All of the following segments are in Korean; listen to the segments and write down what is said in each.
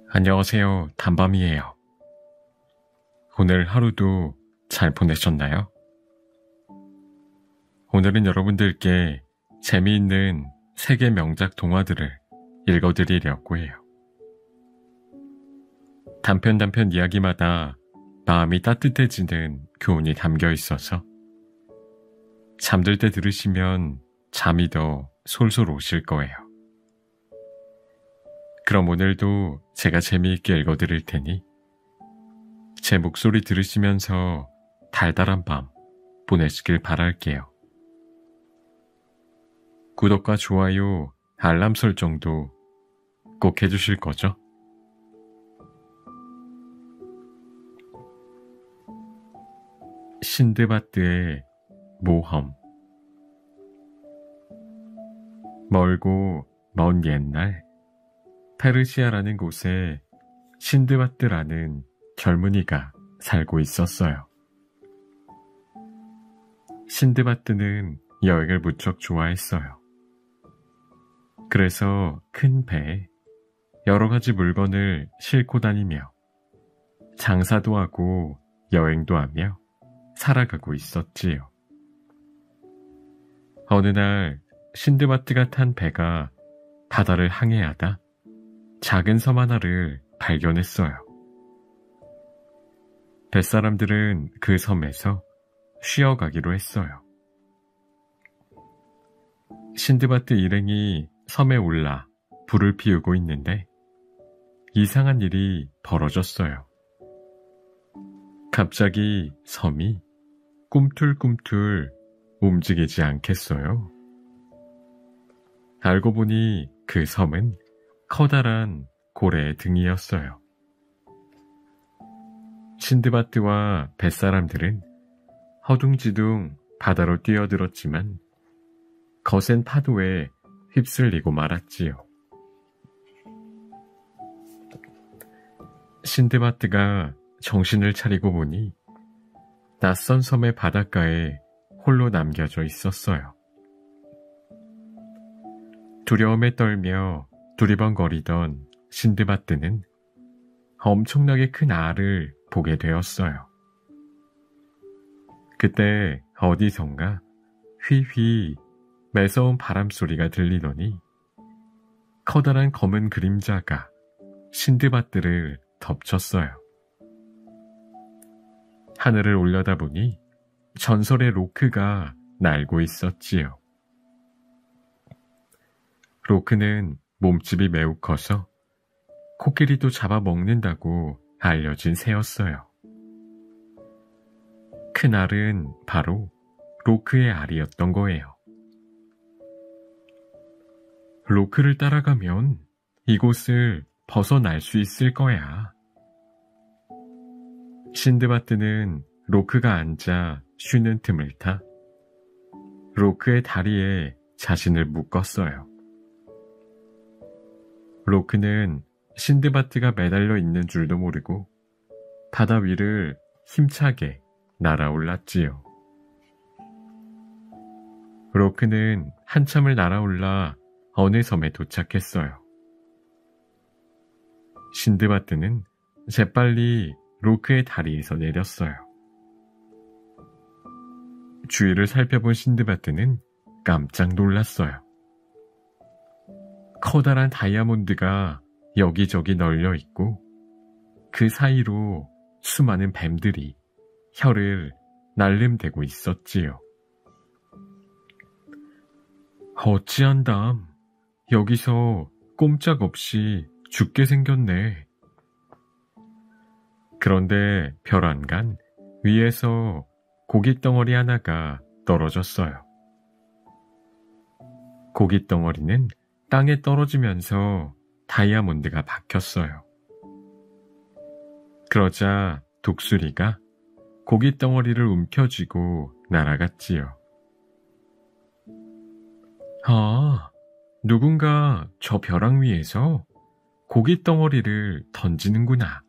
안녕하세요. 단밤이에요. 오늘 하루도 잘 보내셨나요? 오늘은 여러분들께 재미있는 세계 명작 동화들을 읽어드리려고 해요. 단편 이야기마다 마음이 따뜻해지는 교훈이 담겨 있어서 잠들 때 들으시면 잠이 더 솔솔 오실 거예요. 그럼 오늘도 제가 재미있게 읽어드릴 테니 제 목소리 들으시면서 달달한 밤 보내시길 바랄게요. 구독과 좋아요, 알람 설정도 꼭 해주실 거죠? 신드바드의 모험. 멀고 먼 옛날 페르시아라는 곳에 신드바드라는 젊은이가 살고 있었어요. 신드바드는 여행을 무척 좋아했어요. 그래서 큰 배에 여러 가지 물건을 싣고 다니며 장사도 하고 여행도 하며 살아가고 있었지요. 어느 날 신드바드가 탄 배가 바다를 항해하다 작은 섬 하나를 발견했어요. 뱃사람들은 그 섬에서 쉬어가기로 했어요. 신드바드 일행이 섬에 올라 불을 피우고 있는데 이상한 일이 벌어졌어요. 갑자기 섬이 꿈틀꿈틀 움직이지 않겠어요? 알고 보니 그 섬은 커다란 고래의 등이었어요. 신드바드와 뱃사람들은 허둥지둥 바다로 뛰어들었지만 거센 파도에 휩쓸리고 말았지요. 신드바드가 정신을 차리고 보니 낯선 섬의 바닷가에 홀로 남겨져 있었어요. 두려움에 떨며 두리번거리던 신드바드는 엄청나게 큰 알을 보게 되었어요. 그때 어디선가 휘휘 매서운 바람소리가 들리더니 커다란 검은 그림자가 신드바드를 덮쳤어요. 하늘을 올려다보니 전설의 로크가 날고 있었지요. 로크는 몸집이 매우 커서 코끼리도 잡아먹는다고 알려진 새였어요. 큰 알은 바로 로크의 알이었던 거예요. 로크를 따라가면 이곳을 벗어날 수 있을 거야. 신드바드는 로크가 앉아 쉬는 틈을 타 로크의 다리에 자신을 묶었어요. 로크는 신드바드가 매달려 있는 줄도 모르고 바다 위를 힘차게 날아올랐지요. 로크는 한참을 날아올라 어느 섬에 도착했어요. 신드바드는 재빨리 로크의 다리에서 내렸어요. 주위를 살펴본 신드바드는 깜짝 놀랐어요. 커다란 다이아몬드가 여기저기 널려 있고 그 사이로 수많은 뱀들이 혀를 날름대고 있었지요. 어찌한담, 여기서 꼼짝없이 죽게 생겼네. 그런데 벼란간 위에서 고깃덩어리 하나가 떨어졌어요. 고깃덩어리는 땅에 떨어지면서 다이아몬드가 박혔어요. 그러자 독수리가 고깃덩어리를 움켜쥐고 날아갔지요. 아, 누군가 저 벼랑 위에서 고깃덩어리를 던지는구나.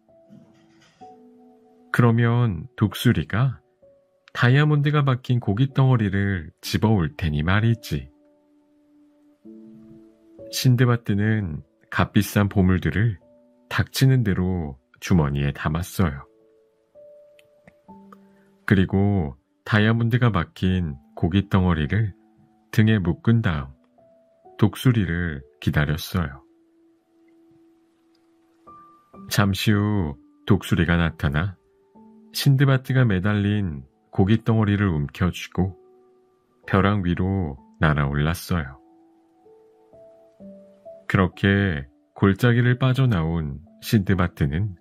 그러면 독수리가 다이아몬드가 박힌 고깃덩어리를 집어올 테니 말이지. 신드바드는 값비싼 보물들을 닥치는 대로 주머니에 담았어요. 그리고 다이아몬드가 박힌 고깃 덩어리를 등에 묶은 다음 독수리를 기다렸어요. 잠시 후 독수리가 나타나 신드바드가 매달린 고깃 덩어리를 움켜쥐고 벼랑 위로 날아올랐어요. 그렇게 골짜기를 빠져나온 신드바드는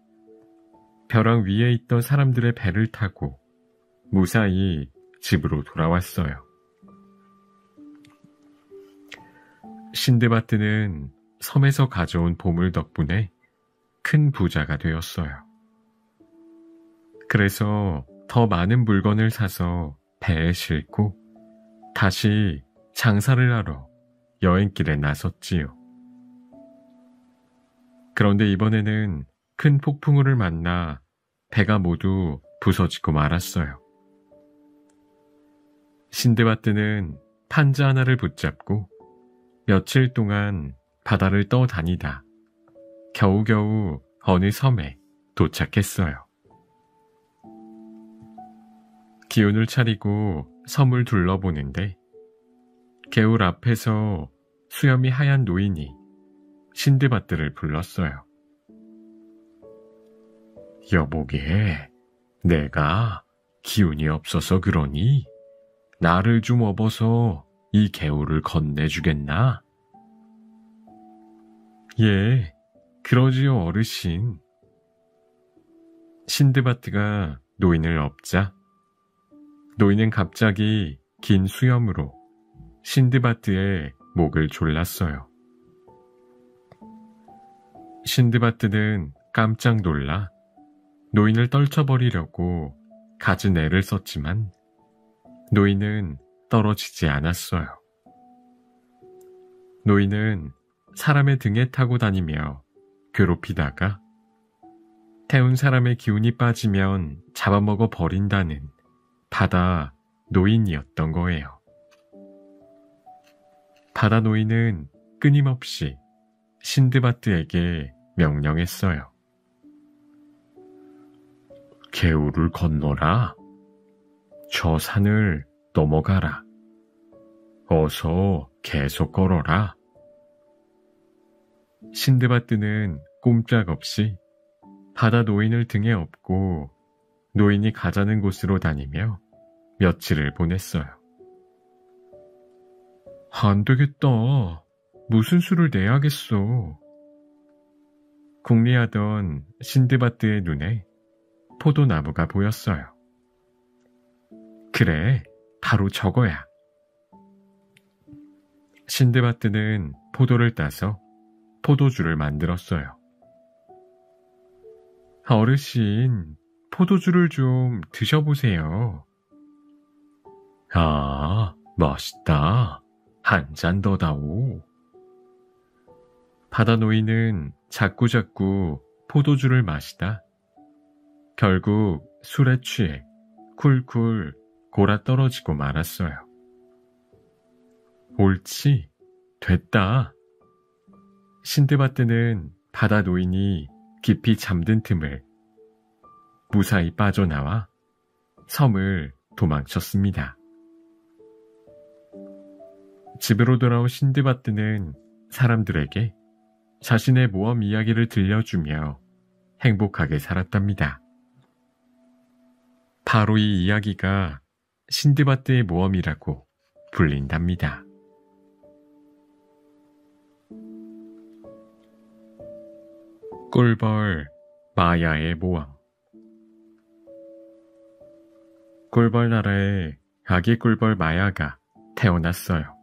벼랑 위에 있던 사람들의 배를 타고 무사히 집으로 돌아왔어요. 신드바드는 섬에서 가져온 보물 덕분에 큰 부자가 되었어요. 그래서 더 많은 물건을 사서 배에 싣고 다시 장사를 하러 여행길에 나섰지요. 그런데 이번에는 큰 폭풍우를 만나 배가 모두 부서지고 말았어요. 신드바드는 판자 하나를 붙잡고 며칠 동안 바다를 떠다니다 겨우겨우 어느 섬에 도착했어요. 기운을 차리고 섬을 둘러보는데 개울 앞에서 수염이 하얀 노인이 신드바드를 불렀어요. 여보게, 내가 기운이 없어서 그러니 나를 좀 업어서 이 개울을 건네주겠나? 예, 그러지요 어르신. 신드바드가 노인을 업자 노인은 갑자기 긴 수염으로 신드바드의 목을 졸랐어요. 신드바드는 깜짝 놀라 노인을 떨쳐버리려고 갖은 애를 썼지만 노인은 떨어지지 않았어요. 노인은 사람의 등에 타고 다니며 괴롭히다가 태운 사람의 기운이 빠지면 잡아먹어 버린다는 바다 노인이었던 거예요. 바다 노인은 끊임없이 신드바드에게 명령했어요. 개울을 건너라. 저 산을 넘어가라. 어서 계속 걸어라. 신드바드는 꼼짝없이 바다 노인을 등에 업고 노인이 가자는 곳으로 다니며 며칠을 보냈어요. 안 되겠다. 무슨 수를 내야겠어. 궁리하던 신드바드의 눈에 포도나무가 보였어요. 그래, 바로 저거야. 신드바드는 포도를 따서 포도주를 만들었어요. 어르신, 포도주를 좀 드셔보세요. 아, 맛있다. 한 잔 더 다오. 바다 노인은 자꾸자꾸 포도주를 마시다 결국 술에 취해 쿨쿨 골아 떨어지고 말았어요. 옳지, 됐다. 신드바드는 바다 노인이 깊이 잠든 틈을 무사히 빠져나와 섬을 도망쳤습니다. 집으로 돌아온 신드바드는 사람들에게 자신의 모험 이야기를 들려주며 행복하게 살았답니다. 바로 이 이야기가 신드바드의 모험이라고 불린답니다. 꿀벌 마야의 모험. 꿀벌 나라에 아기 꿀벌 마야가 태어났어요.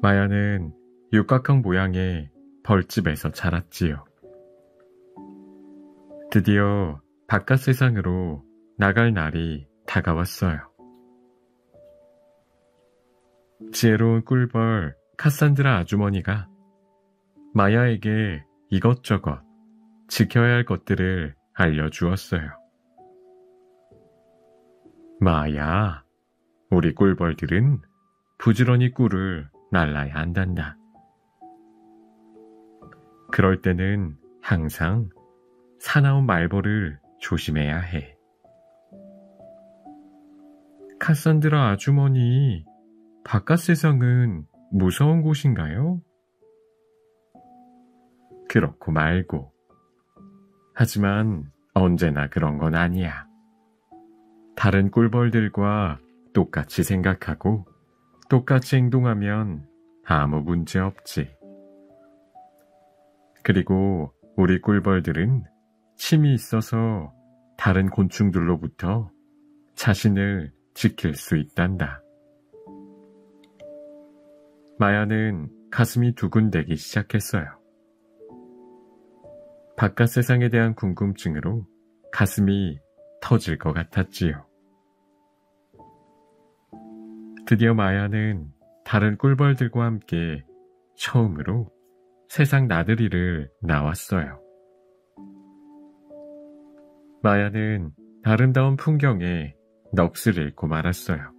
마야는 육각형 모양의 벌집에서 자랐지요. 드디어 바깥 세상으로 나갈 날이 다가왔어요. 지혜로운 꿀벌 카산드라 아주머니가 마야에게 이것저것 지켜야 할 것들을 알려주었어요. 마야, 우리 꿀벌들은 부지런히 꿀을 날라야 한단다. 그럴 때는 항상 사나운 말벌을 조심해야 해. 카산드라 아주머니, 바깥 세상은 무서운 곳인가요? 그렇고 말고. 하지만 언제나 그런 건 아니야. 다른 꿀벌들과 똑같이 생각하고 똑같이 행동하면 아무 문제 없지. 그리고 우리 꿀벌들은 침이 있어서 다른 곤충들로부터 자신을 지킬 수 있단다. 마야는 가슴이 두근대기 시작했어요. 바깥 세상에 대한 궁금증으로 가슴이 터질 것 같았지요. 드디어 마야는 다른 꿀벌들과 함께 처음으로 세상 나들이를 나왔어요. 마야는 아름다운 풍경에 넋을 잃고 말았어요.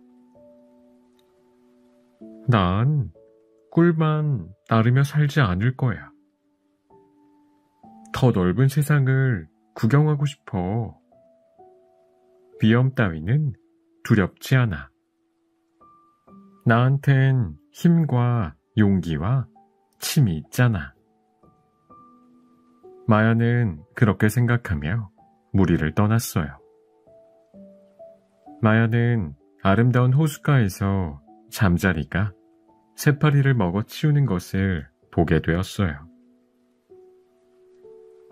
난 꿀만 나르며 살지 않을 거야. 더 넓은 세상을 구경하고 싶어. 위험 따위는 두렵지 않아. 나한텐 힘과 용기와 침이 있잖아. 마야는 그렇게 생각하며 무리를 떠났어요. 마야는 아름다운 호숫가에서 잠자리가 새파리를 먹어 치우는 것을 보게 되었어요.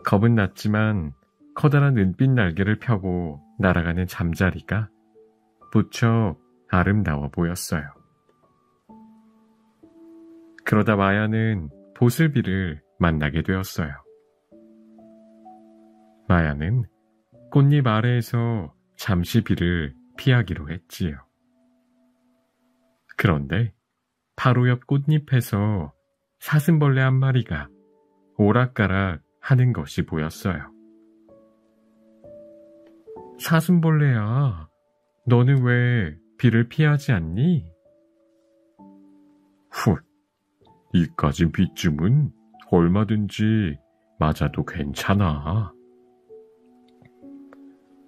겁은 났지만 커다란 은빛 날개를 펴고 날아가는 잠자리가 무척 아름다워 보였어요. 그러다 마야는 보슬비를 만나게 되었어요. 마야는 꽃잎 아래에서 잠시 비를 피하기로 했지요. 그런데 바로 옆 꽃잎에서 사슴벌레 한 마리가 오락가락 하는 것이 보였어요. 사슴벌레야, 너는 왜 비를 피하지 않니? 훗, 이까진 비쯤은 얼마든지 맞아도 괜찮아.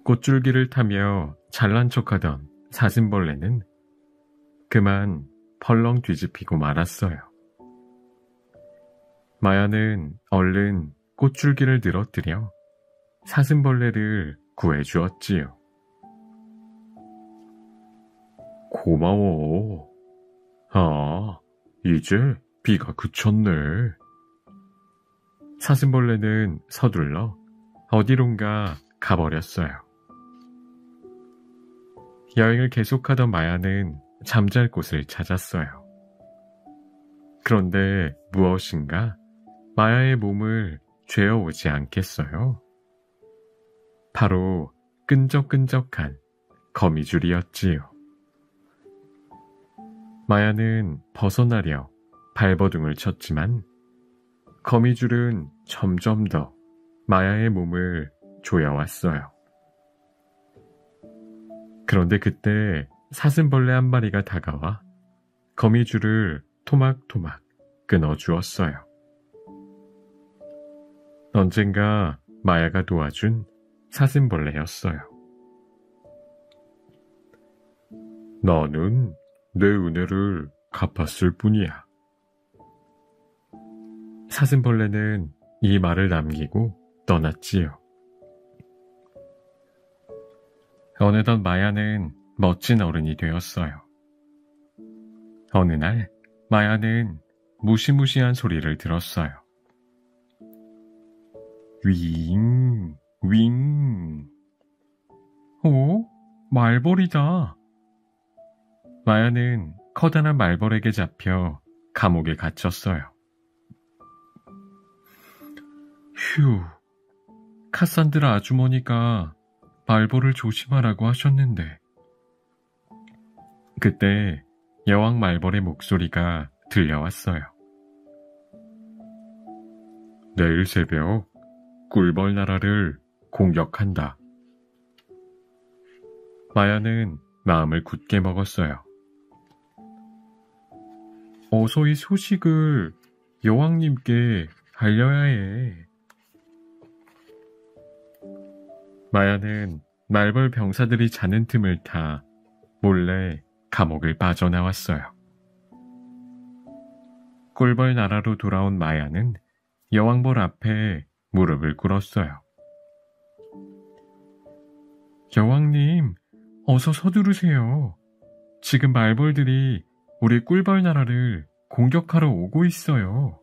꽃줄기를 타며 잘난 척하던 사슴벌레는 그만 펄렁 뒤집히고 말았어요. 마야는 얼른 꽃줄기를 늘어뜨려 사슴벌레를 구해주었지요. 고마워. 아, 이제 비가 그쳤네. 사슴벌레는 서둘러 어디론가 가버렸어요. 여행을 계속하던 마야는 잠잘 곳을 찾았어요. 그런데 무엇인가 마야의 몸을 죄어오지 않겠어요? 바로 끈적끈적한 거미줄이었지요. 마야는 벗어나려 발버둥을 쳤지만 거미줄은 점점 더 마야의 몸을 조여왔어요. 그런데 그때 사슴벌레 한 마리가 다가와 거미줄을 토막토막 끊어주었어요. 언젠가 마야가 도와준 사슴벌레였어요. 나는 내 은혜를 갚았을 뿐이야. 사슴벌레는 이 말을 남기고 떠났지요. 어느덧 마야는 멋진 어른이 되었어요. 어느 날 마야는 무시무시한 소리를 들었어요. 윙, 윙. 오, 말벌이다. 마야는 커다란 말벌에게 잡혀 감옥에 갇혔어요. 휴, 카산드라 아주머니가 말벌을 조심하라고 하셨는데. 그때 여왕 말벌의 목소리가 들려왔어요. 내일 새벽 꿀벌 나라를 공격한다. 마야는 마음을 굳게 먹었어요. 어서 이 소식을 여왕님께 알려야 해. 마야는 말벌 병사들이 자는 틈을 타 몰래 감옥을 빠져나왔어요. 꿀벌 나라로 돌아온 마야는 여왕벌 앞에 무릎을 꿇었어요. 여왕님, 어서 서두르세요. 지금 말벌들이 우리 꿀벌 나라를 공격하러 오고 있어요.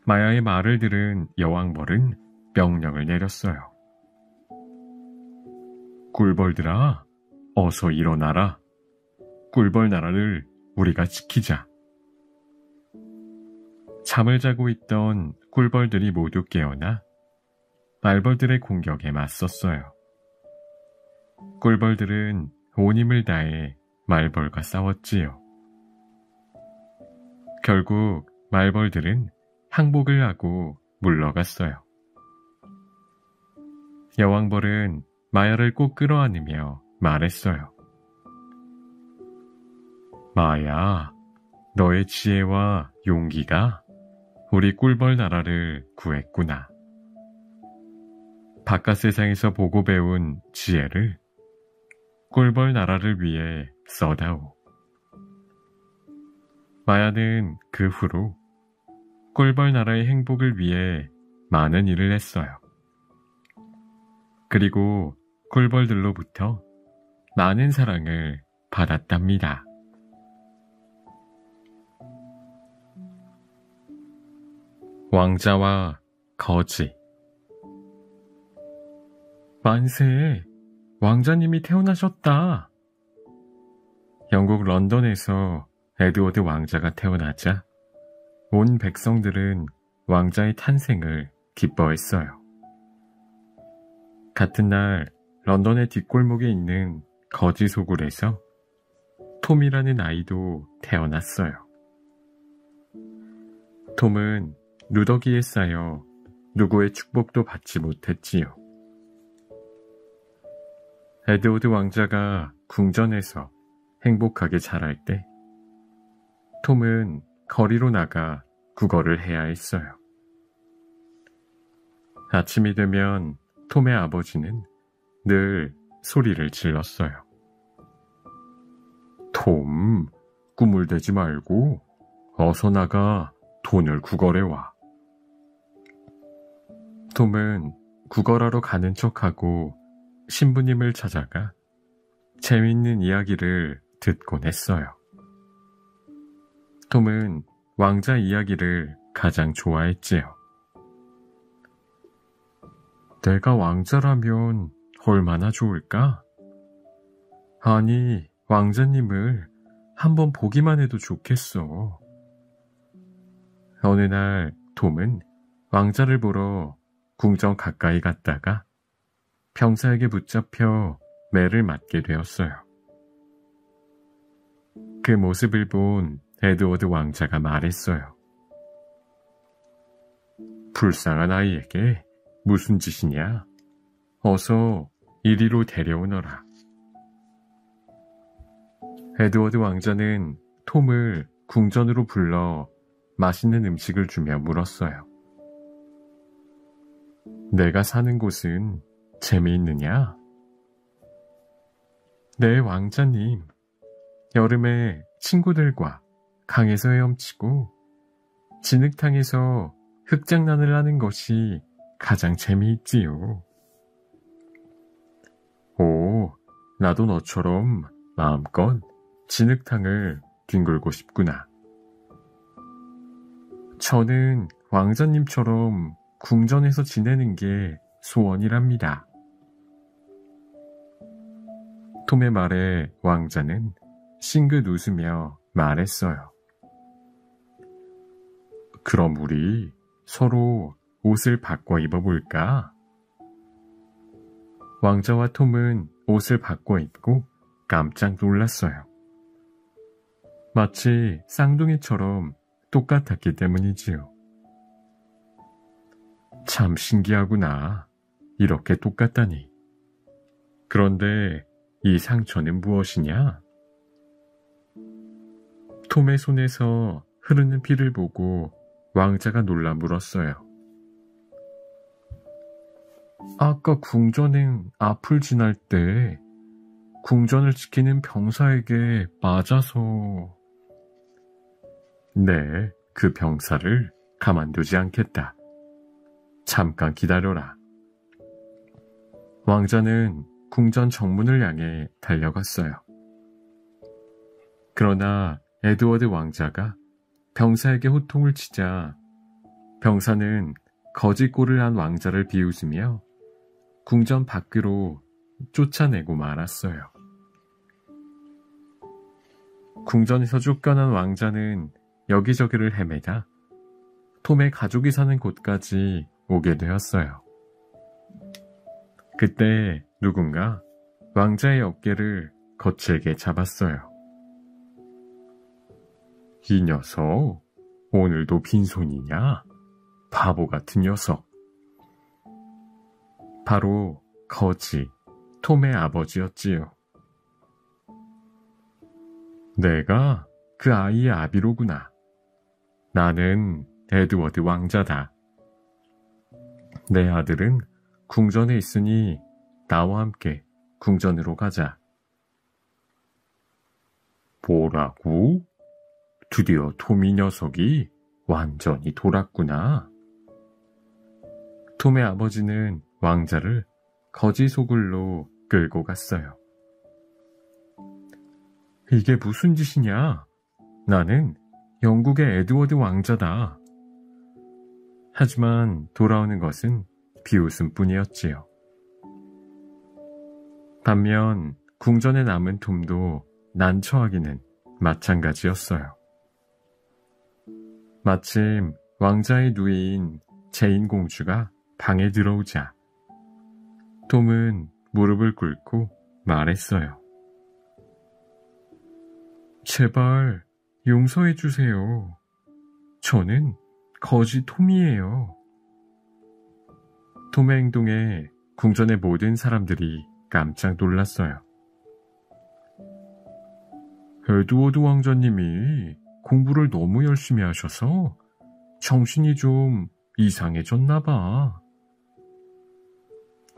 마야의 말을 들은 여왕벌은 명령을 내렸어요. 꿀벌들아, 어서 일어나라. 꿀벌 나라를 우리가 지키자. 잠을 자고 있던 꿀벌들이 모두 깨어나 말벌들의 공격에 맞섰어요. 꿀벌들은 온 힘을 다해 말벌과 싸웠지요. 결국 말벌들은 항복을 하고 물러갔어요. 여왕벌은 마야를 꼭 끌어안으며 말했어요. 마야, 너의 지혜와 용기가 우리 꿀벌 나라를 구했구나. 바깥 세상에서 보고 배운 지혜를 꿀벌 나라를 위해 써다오. 마야는 그 후로 꿀벌 나라의 행복을 위해 많은 일을 했어요. 그리고 꿀벌들로부터 많은 사랑을 받았답니다. 왕자와 거지. 만세! 왕자님이 태어나셨다. 영국 런던에서 에드워드 왕자가 태어나자 온 백성들은 왕자의 탄생을 기뻐했어요. 같은 날 런던의 뒷골목에 있는 거지 소굴에서 톰이라는 아이도 태어났어요. 톰은 누더기에 쌓여 누구의 축복도 받지 못했지요. 에드워드 왕자가 궁전에서 행복하게 자랄 때 톰은 거리로 나가 구걸을 해야 했어요. 아침이 되면 톰의 아버지는 늘 소리를 질렀어요. 톰, 꿈을 대지 말고 어서 나가 돈을 구걸해와. 톰은 구걸하러 가는 척하고 신부님을 찾아가 재미있는 이야기를 듣곤 했어요. 톰은 왕자 이야기를 가장 좋아했지요. 내가 왕자라면 얼마나 좋을까? 아니, 왕자님을 한번 보기만 해도 좋겠어. 어느 날 톰은 왕자를 보러 궁전 가까이 갔다가 병사에게 붙잡혀 매를 맞게 되었어요. 그 모습을 본 에드워드 왕자가 말했어요. 불쌍한 아이에게 무슨 짓이냐? 어서 이리로 데려오너라. 에드워드 왕자는 톰을 궁전으로 불러 맛있는 음식을 주며 물었어요. 내가 사는 곳은 재미있느냐? 네, 왕자님. 여름에 친구들과 강에서 헤엄치고 진흙탕에서 흙장난을 하는 것이 가장 재미있지요. 오, 나도 너처럼 마음껏 진흙탕을 뒹굴고 싶구나. 저는 왕자님처럼 궁전에서 지내는 게 소원이랍니다. 톰의 말에 왕자는 싱긋 웃으며 말했어요. 그럼 우리 서로 옷을 바꿔 입어볼까? 왕자와 톰은 옷을 바꿔 입고 깜짝 놀랐어요. 마치 쌍둥이처럼 똑같았기 때문이지요. 참 신기하구나. 이렇게 똑같다니. 그런데 이 상처는 무엇이냐? 톰의 손에서 흐르는 피를 보고 왕자가 놀라 물었어요. 아까 궁전행 앞을 지날 때 궁전을 지키는 병사에게 맞아서... 네, 그 병사를 가만두지 않겠다. 잠깐 기다려라. 왕자는 궁전 정문을 향해 달려갔어요. 그러나 에드워드 왕자가 병사에게 호통을 치자 병사는 거짓골을 한 왕자를 비웃으며 궁전 밖으로 쫓아내고 말았어요. 궁전에서 쫓겨난 왕자는 여기저기를 헤매다 톰의 가족이 사는 곳까지 오게 되었어요. 그때 누군가 왕자의 어깨를 거칠게 잡았어요. 이 녀석, 오늘도 빈손이냐? 바보 같은 녀석. 바로 거지, 톰의 아버지였지요. 내가 그 아이의 아비로구나. 나는 에드워드 왕자다. 내 아들은 궁전에 있으니 나와 함께 궁전으로 가자. 뭐라고? 드디어 톰이 녀석이 완전히 돌았구나. 톰의 아버지는 왕자를 거지 소굴로 끌고 갔어요. 이게 무슨 짓이냐? 나는 영국의 에드워드 왕자다. 하지만 돌아오는 것은 비웃음뿐이었지요. 반면 궁전에 남은 톰도 난처하기는 마찬가지였어요. 마침 왕자의 누이인 제인 공주가 방에 들어오자 톰은 무릎을 꿇고 말했어요. 제발 용서해 주세요. 저는 거지 톰이에요. 톰의 행동에 궁전의 모든 사람들이 깜짝 놀랐어요. 에드워드 왕자님이 공부를 너무 열심히 하셔서 정신이 좀 이상해졌나 봐.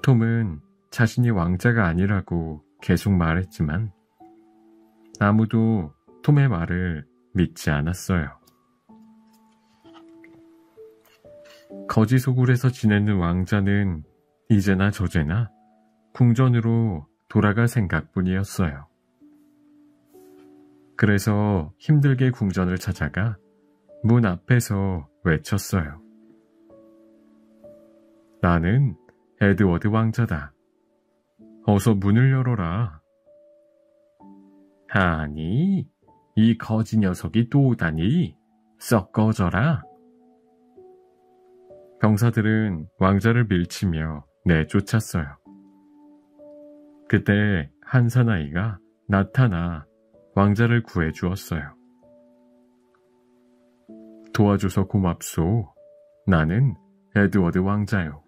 톰은 자신이 왕자가 아니라고 계속 말했지만 아무도 톰의 말을 믿지 않았어요. 거지 소굴에서 지내는 왕자는 이제나 저제나 궁전으로 돌아갈 생각뿐이었어요. 그래서 힘들게 궁전을 찾아가 문 앞에서 외쳤어요. 나는 에드워드 왕자다. 어서 문을 열어라. 아니, 이 거지 녀석이 또 오다니. 썩 꺼져라. 병사들은 왕자를 밀치며 내쫓았어요. 그때 한 사나이가 나타나 왕자를 구해주었어요. 도와줘서 고맙소. 나는 에드워드 왕자요.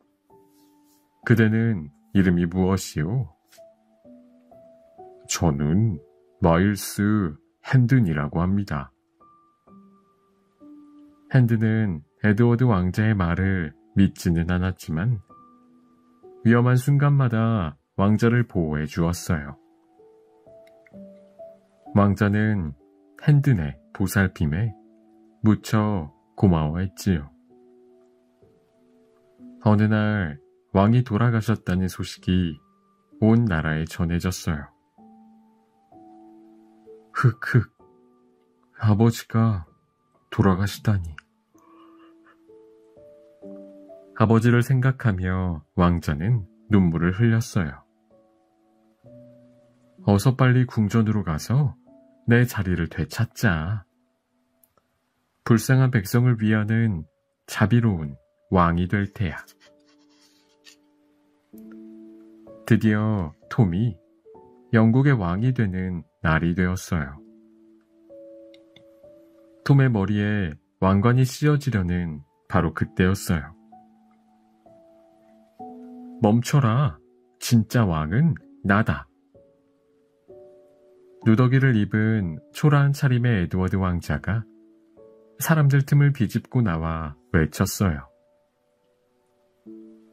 그대는 이름이 무엇이요? 저는 마일스 핸든이라고 합니다. 핸든은 에드워드 왕자의 말을 믿지는 않았지만 위험한 순간마다 왕자를 보호해 주었어요. 왕자는 핸든의 보살핌에 무척 고마워했지요. 어느 날 왕이 돌아가셨다는 소식이 온 나라에 전해졌어요. 흑흑, 아버지가 돌아가시다니. 아버지를 생각하며 왕자는 눈물을 흘렸어요. 어서 빨리 궁전으로 가서 내 자리를 되찾자. 불쌍한 백성을 위하는 자비로운 왕이 될 테야. 드디어 톰이 영국의 왕이 되는 날이 되었어요. 톰의 머리에 왕관이 씌어지려는 바로 그때였어요. 멈춰라. 진짜 왕은 나다. 누더기를 입은 초라한 차림의 에드워드 왕자가 사람들 틈을 비집고 나와 외쳤어요.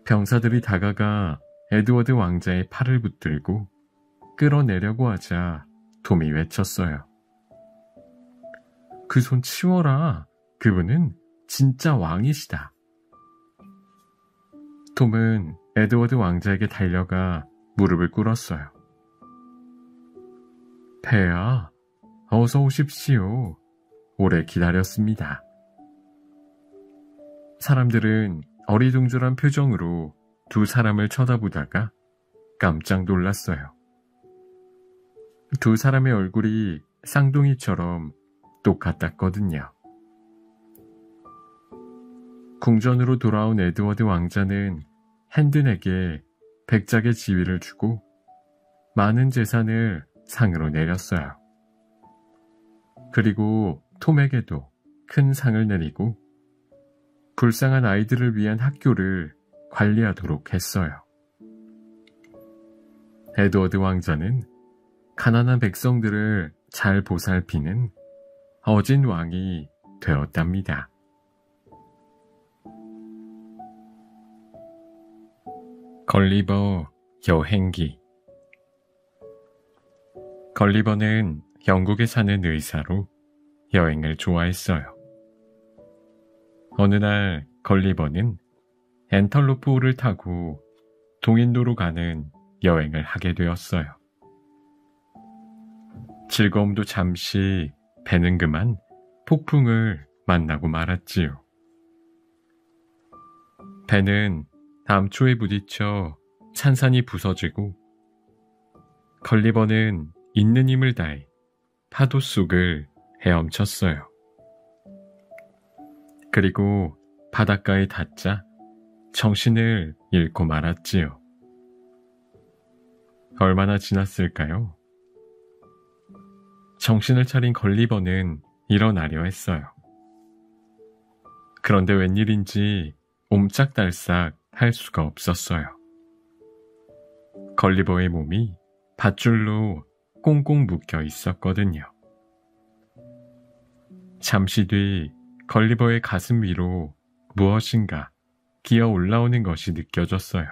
병사들이 다가가 에드워드 왕자의 팔을 붙들고 끌어내려고 하자 톰이 외쳤어요. 그 손 치워라. 그분은 진짜 왕이시다. 톰은 에드워드 왕자에게 달려가 무릎을 꿇었어요. 폐하, 어서 오십시오. 오래 기다렸습니다. 사람들은 어리둥절한 표정으로 두 사람을 쳐다보다가 깜짝 놀랐어요. 두 사람의 얼굴이 쌍둥이처럼 똑같았거든요. 궁전으로 돌아온 에드워드 왕자는 핸든에게 백작의 지위를 주고 많은 재산을 상으로 내렸어요. 그리고 톰에게도 큰 상을 내리고 불쌍한 아이들을 위한 학교를 관리하도록 했어요. 에드워드 왕자는 가난한 백성들을 잘 보살피는 어진 왕이 되었답니다. 걸리버 여행기. 걸리버는 영국에 사는 의사로 여행을 좋아했어요. 어느 날 걸리버는 엔털로프호를 타고 동인도로 가는 여행을 하게 되었어요. 즐거움도 잠시, 배는 그만 폭풍을 만나고 말았지요. 배는 암초에 부딪혀 찬산이 부서지고 걸리버는 있는 힘을 다해 파도 속을 헤엄쳤어요. 그리고 바닷가에 닿자 정신을 잃고 말았지요. 얼마나 지났을까요? 정신을 차린 걸리버는 일어나려 했어요. 그런데 웬일인지 옴짝달싹 할 수가 없었어요. 걸리버의 몸이 밧줄로 꽁꽁 묶여 있었거든요. 잠시 뒤 걸리버의 가슴 위로 무엇인가 기어 올라오는 것이 느껴졌어요.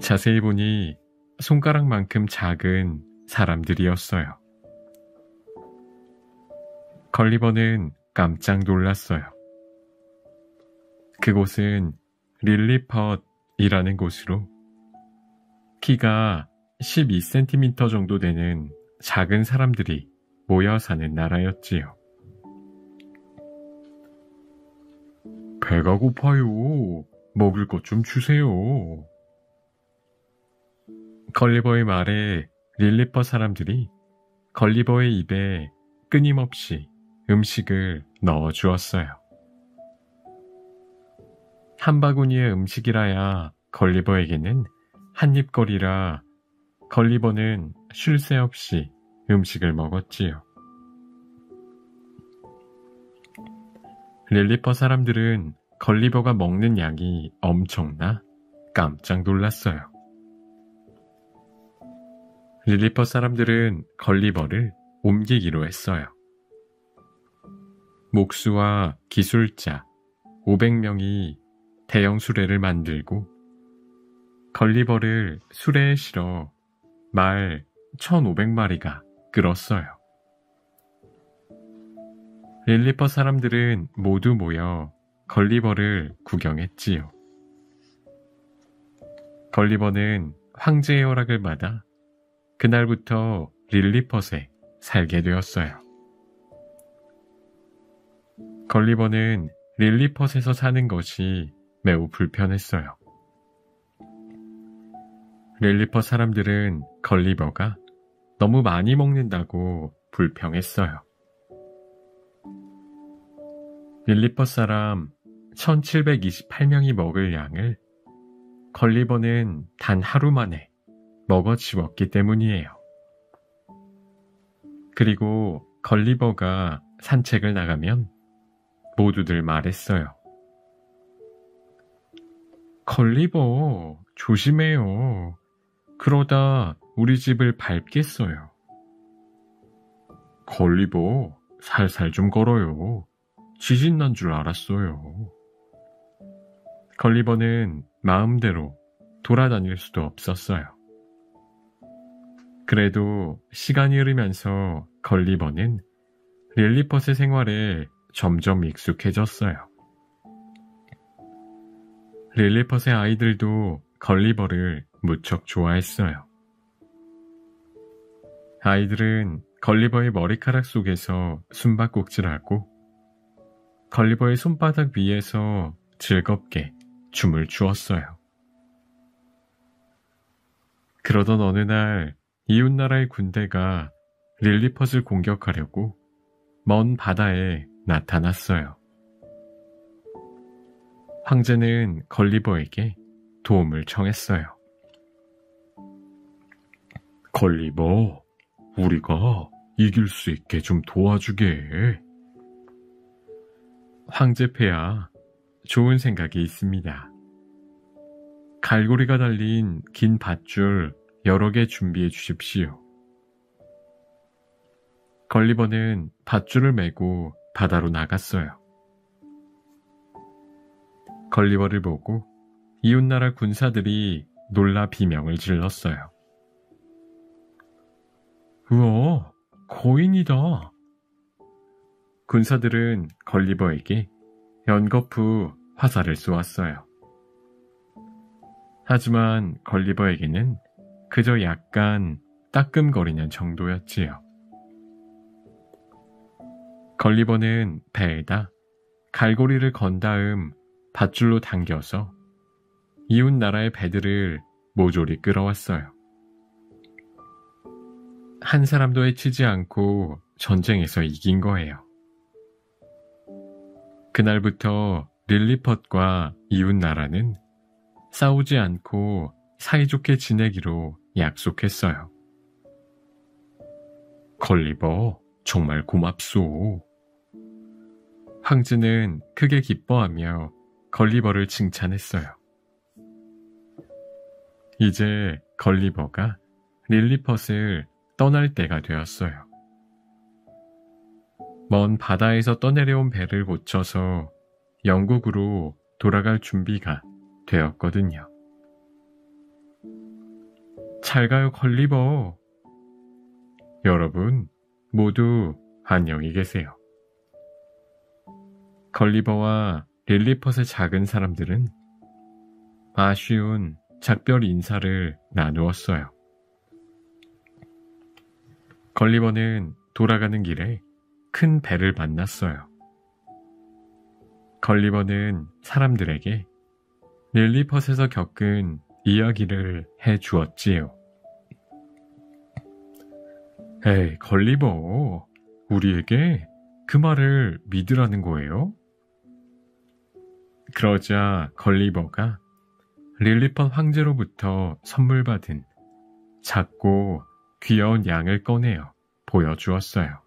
자세히 보니 손가락만큼 작은 사람들이었어요. 걸리버는 깜짝 놀랐어요. 그곳은 릴리펫이라는 곳으로 키가 12cm 정도 되는 작은 사람들이 모여 사는 나라였지요. 배가 고파요. 먹을 것 좀 주세요. 걸리버의 말에 릴리펫 사람들이 걸리버의 입에 끊임없이 음식을 넣어 주었어요. 한 바구니의 음식이라야 걸리버에게는 한입거리라 걸리버는 쉴 새 없이 음식을 먹었지요. 릴리퍼 사람들은 걸리버가 먹는 양이 엄청나 깜짝 놀랐어요. 릴리퍼 사람들은 걸리버를 옮기기로 했어요. 목수와 기술자 500명이 대형 수레를 만들고 걸리버를 수레에 실어 말 1500마리가 끌었어요. 릴리퍼 사람들은 모두 모여 걸리버를 구경했지요. 걸리버는 황제의 허락을 받아 그날부터 릴리펫에 살게 되었어요. 걸리버는 릴리펫에서 사는 것이 매우 불편했어요. 릴리펫 사람들은 걸리버가 너무 많이 먹는다고 불평했어요. 릴리펫 사람 1728명이 먹을 양을 걸리버는 단 하루 만에 먹어치웠기 때문이에요. 그리고 걸리버가 산책을 나가면 모두들 말했어요. 걸리버, 조심해요. 그러다 우리 집을 밟겠어요. 걸리버, 살살 좀 걸어요. 지진 난 줄 알았어요. 걸리버는 마음대로 돌아다닐 수도 없었어요. 그래도 시간이 흐르면서 걸리버는 릴리펫의 생활에 점점 익숙해졌어요. 릴리펫의 아이들도 걸리버를 무척 좋아했어요. 아이들은 걸리버의 머리카락 속에서 숨바꼭질하고 걸리버의 손바닥 위에서 즐겁게 춤을 추었어요. 그러던 어느 날 이웃나라의 군대가 릴리펫을 공격하려고 먼 바다에 나타났어요. 황제는 걸리버에게 도움을 청했어요. 걸리버, 우리가 이길 수 있게 좀 도와주게. 황제폐하, 좋은 생각이 있습니다. 갈고리가 달린 긴 밧줄 여러 개 준비해 주십시오. 걸리버는 밧줄을 메고 바다로 나갔어요. 걸리버를 보고 이웃나라 군사들이 놀라 비명을 질렀어요. 우와, 거인이다. 군사들은 걸리버에게 연거푸 화살을 쏘았어요. 하지만 걸리버에게는 그저 약간 따끔거리는 정도였지요. 걸리버는 배에다 갈고리를 건 다음 밧줄로 당겨서 이웃 나라의 배들을 모조리 끌어왔어요. 한 사람도 해치지 않고 전쟁에서 이긴 거예요. 그날부터 릴리펫과 이웃 나라는 싸우지 않고 사이좋게 지내기로 약속했어요. 걸리버, 정말 고맙소. 황제는 크게 기뻐하며 걸리버를 칭찬했어요. 이제 걸리버가 릴리펫을 떠날 때가 되었어요. 먼 바다에서 떠내려온 배를 고쳐서 영국으로 돌아갈 준비가 되었거든요. 잘 가요, 걸리버. 여러분, 모두 안녕히 계세요. 걸리버와 릴리펫의 작은 사람들은 아쉬운 작별 인사를 나누었어요. 걸리버는 돌아가는 길에 큰 배를 만났어요. 걸리버는 사람들에게 릴리펫에서 겪은 이야기를 해 주었지요. 에이, 걸리버, 우리에게 그 말을 믿으라는 거예요? 그러자 걸리버가 릴리펫 황제로부터 선물 받은 작고 귀여운 양을 꺼내어 보여주었어요.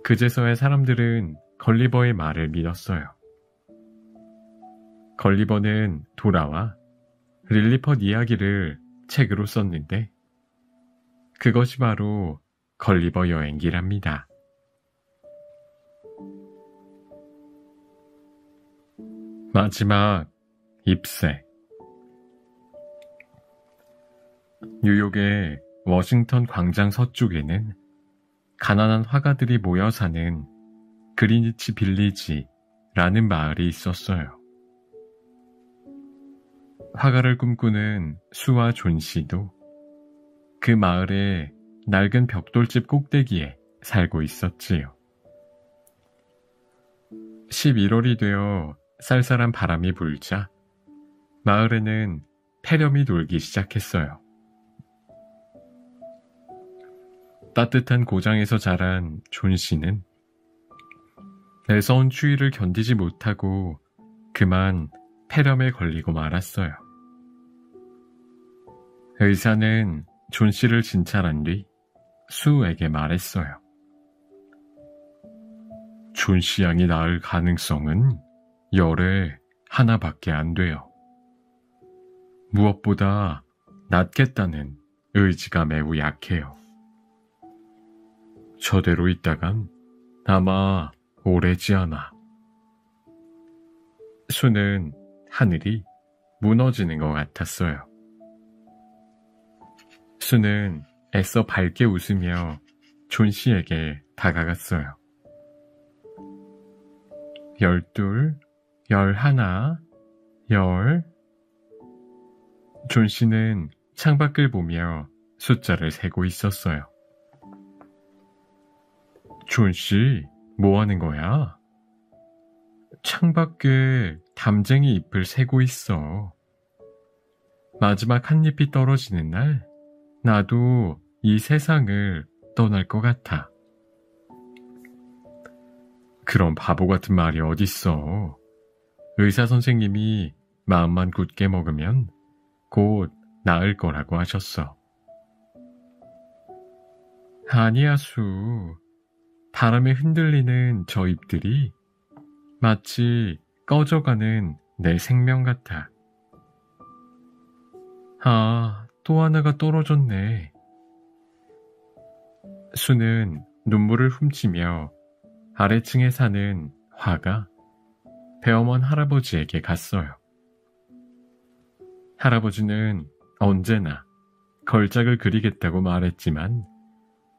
그제서야 사람들은 걸리버의 말을 믿었어요. 걸리버는 돌아와 릴리펫 이야기를 책으로 썼는데 그것이 바로 걸리버 여행기랍니다. 마지막 잎새. 뉴욕의 워싱턴 광장 서쪽에는 가난한 화가들이 모여 사는 그리니치 빌리지라는 마을이 있었어요. 화가를 꿈꾸는 수와 존 씨도 그 마을의 낡은 벽돌집 꼭대기에 살고 있었지요. 11월이 되어 쌀쌀한 바람이 불자 마을에는 폐렴이 돌기 시작했어요. 따뜻한 고장에서 자란 존 씨는 매서운 추위를 견디지 못하고 그만 폐렴에 걸리고 말았어요. 의사는 존 씨를 진찰한 뒤 수에게 말했어요. 존 씨 양이 나을 가능성은 열에 하나밖에 안 돼요. 무엇보다 낫겠다는 의지가 매우 약해요. 저대로 있다간 아마 오래지 않아. 수는 하늘이 무너지는 것 같았어요. 수는 애써 밝게 웃으며 존 씨에게 다가갔어요. 12, 11, 10. 존 씨는 창밖을 보며 숫자를 세고 있었어요. 존 씨, 뭐 하는 거야? 창밖에 담쟁이 잎을 세고 있어. 마지막 한 잎이 떨어지는 날, 나도 이 세상을 떠날 것 같아. 그런 바보 같은 말이 어딨어. 의사 선생님이 마음만 굳게 먹으면 곧 나을 거라고 하셨어. 아니야, 수. 바람에 흔들리는 저 잎들이 마치 꺼져가는 내 생명 같아. 아, 또 하나가 떨어졌네. 수는 눈물을 훔치며 아래층에 사는 화가 배어먼 할아버지에게 갔어요. 할아버지는 언제나 걸작을 그리겠다고 말했지만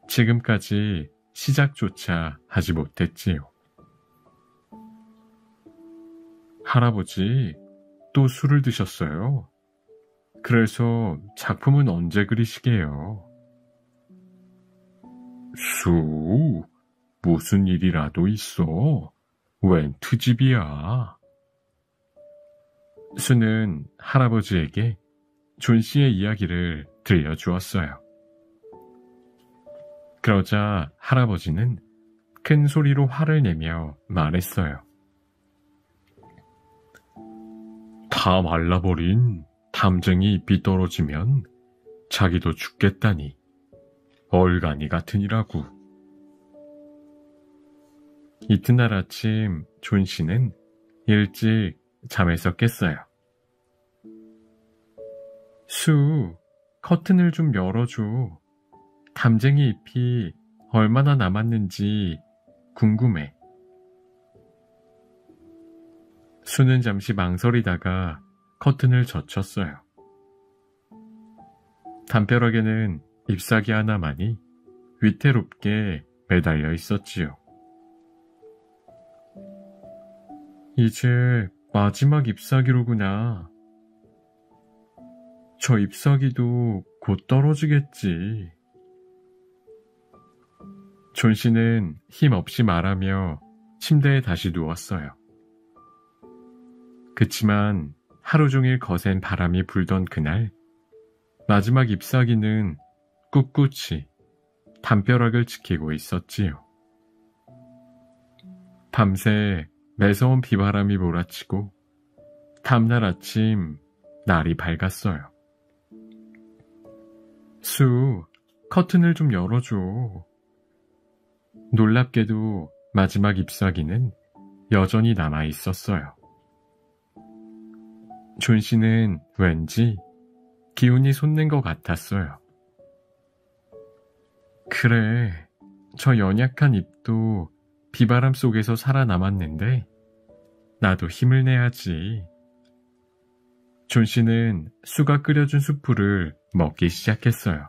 지금까지 시작조차 하지 못했지요. 할아버지, 또 술을 드셨어요? 그래서 작품은 언제 그리시게요? 수, 무슨 일이라도 있어? 웬 트집이야? 수는 할아버지에게 존 씨의 이야기를 들려주었어요. 그러자 할아버지는 큰 소리로 화를 내며 말했어요. 다 말라버린 담쟁이 잎이 떨어지면 자기도 죽겠다니 얼간이 같으니라고. 이튿날 아침 존 씨는 일찍 잠에서 깼어요. 수, 커튼을 좀 열어줘. 담쟁이 잎이 얼마나 남았는지 궁금해. 수는 잠시 망설이다가 커튼을 젖혔어요. 담벼락에는 잎사귀 하나만이 위태롭게 매달려 있었지요. 이제 마지막 잎사귀로구나. 저 잎사귀도 곧 떨어지겠지. 존 씨는 힘없이 말하며 침대에 다시 누웠어요. 그치만 하루 종일 거센 바람이 불던 그날, 마지막 잎사귀는 꿋꿋이 담벼락을 지키고 있었지요. 밤새 매서운 비바람이 몰아치고 다음날 아침 날이 밝았어요. 수, 커튼을 좀 열어줘. 놀랍게도 마지막 잎사귀는 여전히 남아 있었어요. 존 씨는 왠지 기운이 솟는 것 같았어요. 그래, 저 연약한 잎도 비바람 속에서 살아남았는데 나도 힘을 내야지. 존 씨는 수가 끓여준 수프를 먹기 시작했어요.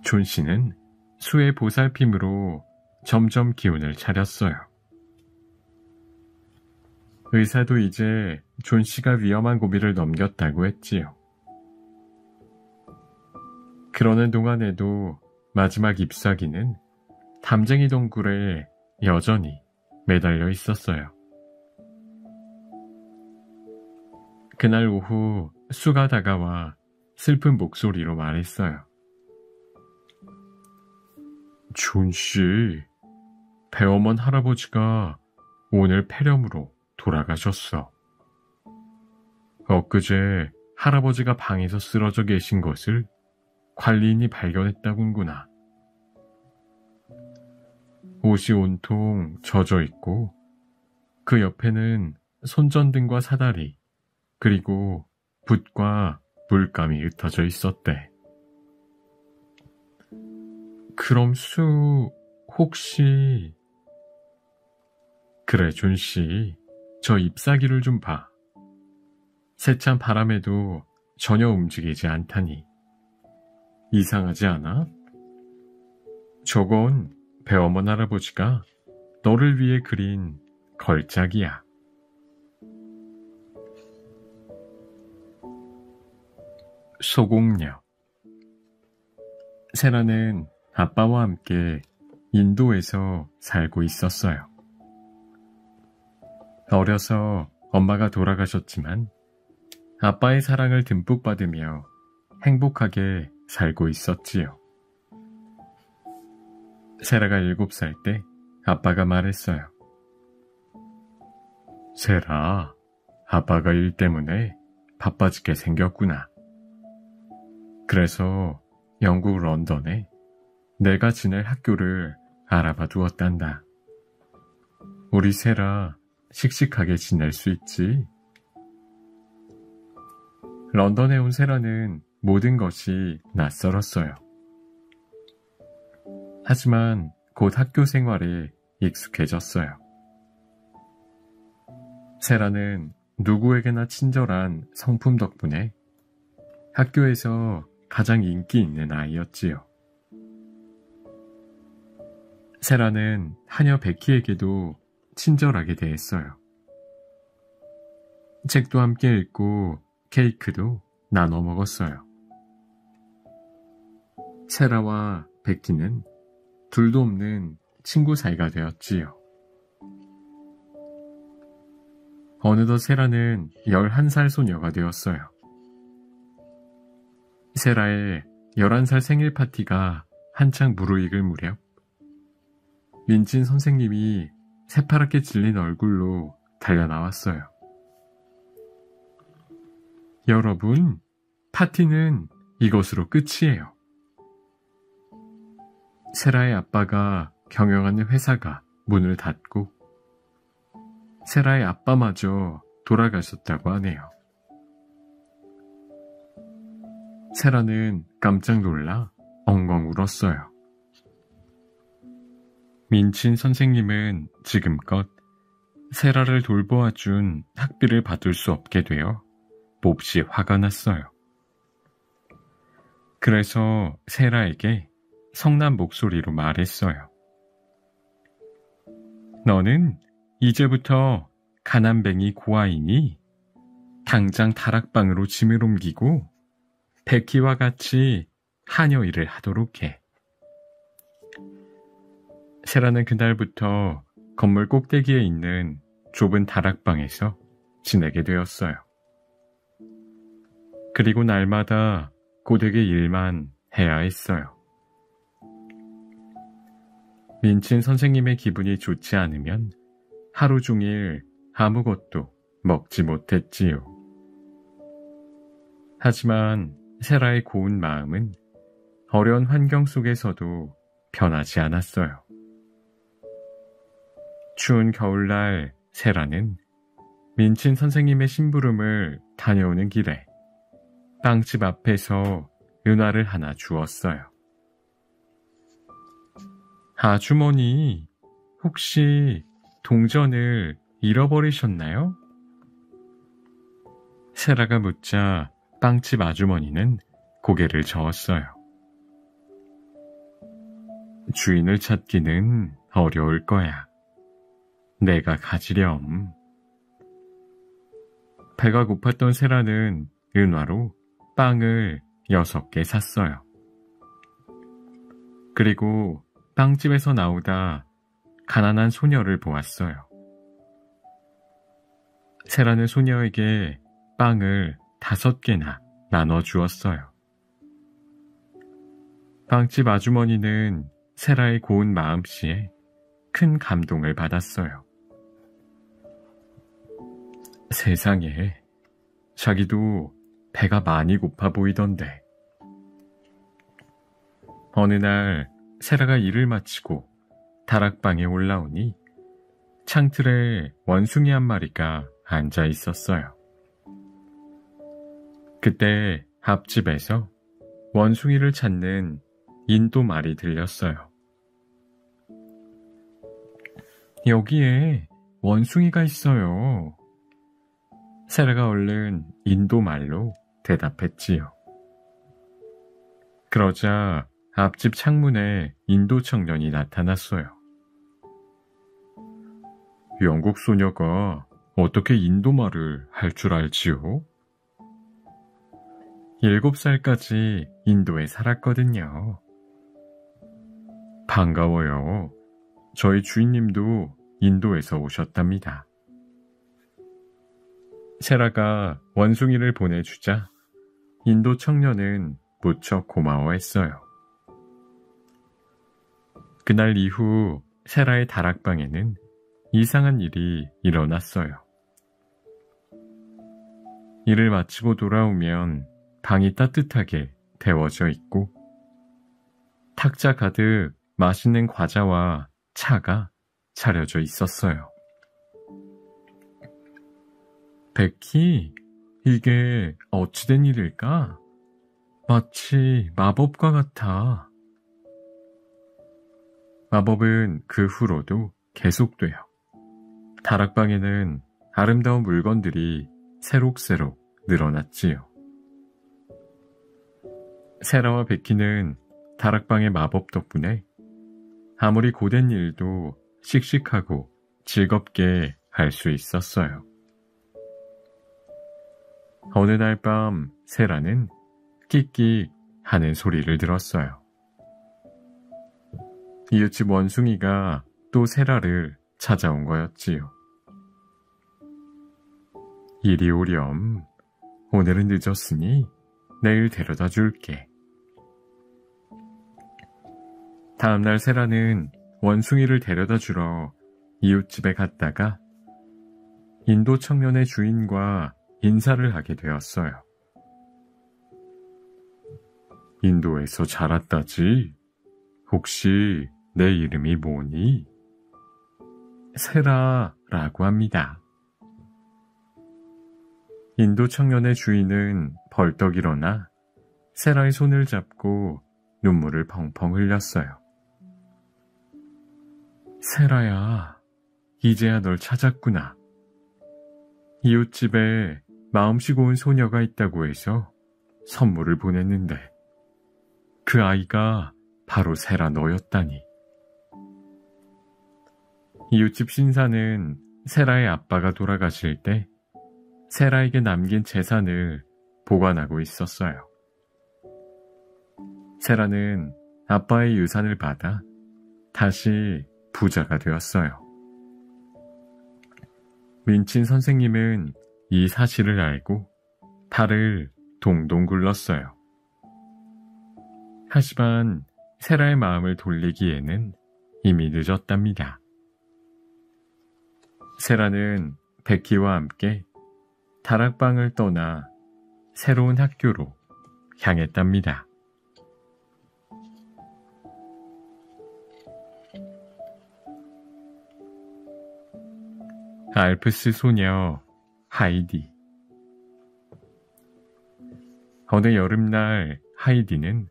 존 씨는 수의 보살핌으로 점점 기운을 차렸어요. 의사도 이제 존 씨가 위험한 고비를 넘겼다고 했지요. 그러는 동안에도 마지막 잎사귀는 담쟁이 동굴에 여전히 매달려 있었어요. 그날 오후 수가 다가와 슬픈 목소리로 말했어요. 존 씨, 배어먼 할아버지가 오늘 폐렴으로 돌아가셨어. 엊그제 할아버지가 방에서 쓰러져 계신 것을 관리인이 발견했다군구나. 옷이 온통 젖어 있고 그 옆에는 손전등과 사다리 그리고 붓과 물감이 흩어져 있었대. 그럼 혹시... 그래, 존씨. 저 잎사귀를 좀 봐. 세찬 바람에도 전혀 움직이지 않다니. 이상하지 않아? 저건 배어먼 할아버지가 너를 위해 그린 걸작이야. 소공녀. 세라는 아빠와 함께 인도에서 살고 있었어요. 어려서 엄마가 돌아가셨지만 아빠의 사랑을 듬뿍 받으며 행복하게 살고 있었지요. 세라가 7살 때 아빠가 말했어요. 세라, 아빠가 일 때문에 바빠지게 생겼구나. 그래서 영국 런던에 내가 지낼 학교를 알아봐 두었단다. 우리 세라 씩씩하게 지낼 수 있지? 런던에 온 세라는 모든 것이 낯설었어요. 하지만 곧 학교 생활에 익숙해졌어요. 세라는 누구에게나 친절한 성품 덕분에 학교에서 가장 인기 있는 아이였지요. 세라는 하녀 베키에게도 친절하게 대했어요. 책도 함께 읽고 케이크도 나눠 먹었어요. 세라와 베키는 둘도 없는 친구 사이가 되었지요. 어느덧 세라는 11살 소녀가 되었어요. 세라의 11살 생일 파티가 한창 무르익을 무렵 민친 선생님이 새파랗게 질린 얼굴로 달려나왔어요. 여러분, 파티는 이것으로 끝이에요. 세라의 아빠가 경영하는 회사가 문을 닫고 세라의 아빠마저 돌아가셨다고 하네요. 세라는 깜짝 놀라 엉엉 울었어요. 민친 선생님은 지금껏 세라를 돌보아준 학비를 받을 수 없게 되어 몹시 화가 났어요. 그래서 세라에게 성난 목소리로 말했어요. 너는 이제부터 가난뱅이 고아이니 당장 다락방으로 짐을 옮기고 베키와 같이 하녀 일을 하도록 해. 세라는 그날부터 건물 꼭대기에 있는 좁은 다락방에서 지내게 되었어요. 그리고 날마다 고되게 일만 해야 했어요. 민친 선생님의 기분이 좋지 않으면 하루 종일 아무것도 먹지 못했지요. 하지만 세라의 고운 마음은 어려운 환경 속에서도 변하지 않았어요. 추운 겨울날 세라는 민친 선생님의 심부름을 다녀오는 길에 빵집 앞에서 은화를 하나 주었어요. 아주머니, 혹시 동전을 잃어버리셨나요? 세라가 묻자 빵집 아주머니는 고개를 저었어요. 주인을 찾기는 어려울 거야. 내가 가지렴. 배가 고팠던 세라는 은화로 빵을 6개 샀어요. 그리고 빵집에서 나오다 가난한 소녀를 보았어요. 세라는 소녀에게 빵을 5개나 나눠주었어요. 빵집 아주머니는 세라의 고운 마음씨에 큰 감동을 받았어요. 세상에, 자기도 배가 많이 고파 보이던데. 어느 날 세라가 일을 마치고 다락방에 올라오니 창틀에 원숭이 한 마리가 앉아 있었어요. 그때 앞집에서 원숭이를 찾는 인도 말이 들렸어요. 여기에 원숭이가 있어요. 세라가 얼른 인도 말로 대답했지요. 그러자 앞집 창문에 인도 청년이 나타났어요. 영국 소녀가 어떻게 인도 말을 할 줄 알지요? 7살까지 인도에 살았거든요. 반가워요. 저희 주인님도 인도에서 오셨답니다. 세라가 원숭이를 보내주자 인도 청년은 무척 고마워했어요. 그날 이후 세라의 다락방에는 이상한 일이 일어났어요. 일을 마치고 돌아오면 방이 따뜻하게 데워져 있고 탁자 가득 맛있는 과자와 차가 차려져 있었어요. 베키, 이게 어찌된 일일까? 마치 마법과 같아. 마법은 그 후로도 계속돼요. 다락방에는 아름다운 물건들이 새록새록 늘어났지요. 세라와 베키는 다락방의 마법 덕분에 아무리 고된 일도 씩씩하고 즐겁게 할 수 있었어요. 어느 날 밤 세라는 끽끽 하는 소리를 들었어요. 이웃집 원숭이가 또 세라를 찾아온 거였지요. 이리 오렴. 오늘은 늦었으니 내일 데려다 줄게. 다음날 세라는 원숭이를 데려다 주러 이웃집에 갔다가 인도 청년의 주인과 인사를 하게 되었어요. 인도에서 자랐다지? 혹시 내 이름이 뭐니? 세라라고 합니다. 인도 청년의 주인은 벌떡 일어나 세라의 손을 잡고 눈물을 펑펑 흘렸어요. 세라야, 이제야 널 찾았구나. 이웃집에 마음씨 고운 소녀가 있다고 해서 선물을 보냈는데 그 아이가 바로 세라 너였다니. 이웃집 신사는 세라의 아빠가 돌아가실 때 세라에게 남긴 재산을 보관하고 있었어요. 세라는 아빠의 유산을 받아 다시 부자가 되었어요. 민친 선생님은 이 사실을 알고 팔을 동동 굴렀어요. 하지만 세라의 마음을 돌리기에는 이미 늦었답니다. 세라는 베키와 함께 다락방을 떠나 새로운 학교로 향했답니다. 알프스 소녀 하이디. 어느 여름날 하이디는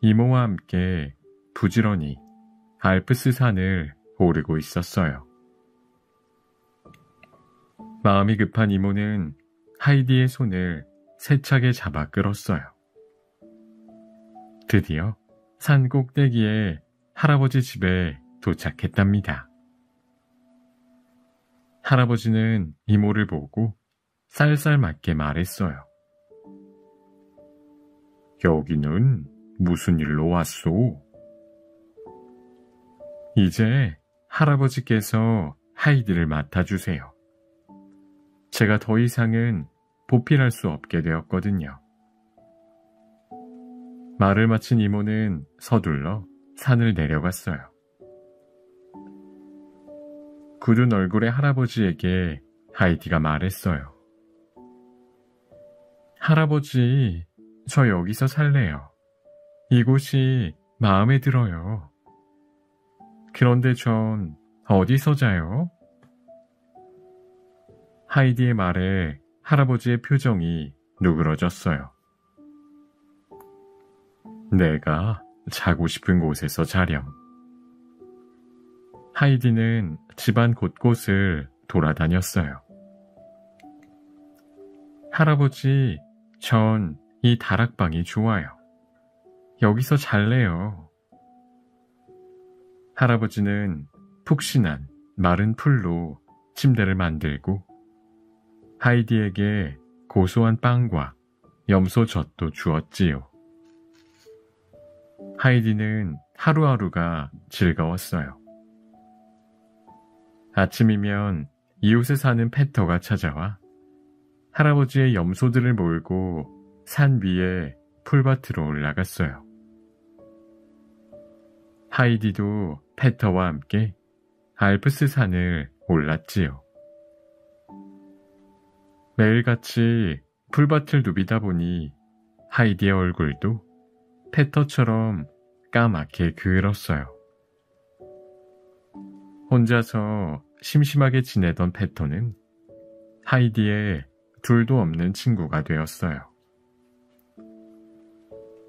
이모와 함께 부지런히 알프스 산을 오르고 있었어요. 마음이 급한 이모는 하이디의 손을 세차게 잡아 끌었어요. 드디어 산 꼭대기에 할아버지 집에 도착했답니다. 할아버지는 이모를 보고 쌀쌀맞게 말했어요. 여기는 무슨 일로 왔소? 이제 할아버지께서 하이디를 맡아주세요. 제가 더 이상은 보필할 수 없게 되었거든요. 말을 마친 이모는 서둘러 산을 내려갔어요. 굳은 얼굴의 할아버지에게 하이디가 말했어요. 할아버지, 저 여기서 살래요. 이곳이 마음에 들어요. 그런데 전 어디서 자요? 하이디의 말에 할아버지의 표정이 누그러졌어요. 내가 자고 싶은 곳에서 자렴. 하이디는 집안 곳곳을 돌아다녔어요. 할아버지, 전 이 다락방이 좋아요. 여기서 잘래요. 할아버지는 푹신한 마른 풀로 침대를 만들고 하이디에게 고소한 빵과 염소젓도 주었지요. 하이디는 하루하루가 즐거웠어요. 아침이면 이웃에 사는 패터가 찾아와 할아버지의 염소들을 몰고 산 위에 풀밭으로 올라갔어요. 하이디도 패터와 함께 알프스 산을 올랐지요. 매일같이 풀밭을 누비다 보니 하이디의 얼굴도 패터처럼 까맣게 그을었어요. 혼자서 심심하게 지내던 패터는 하이디의 둘도 없는 친구가 되었어요.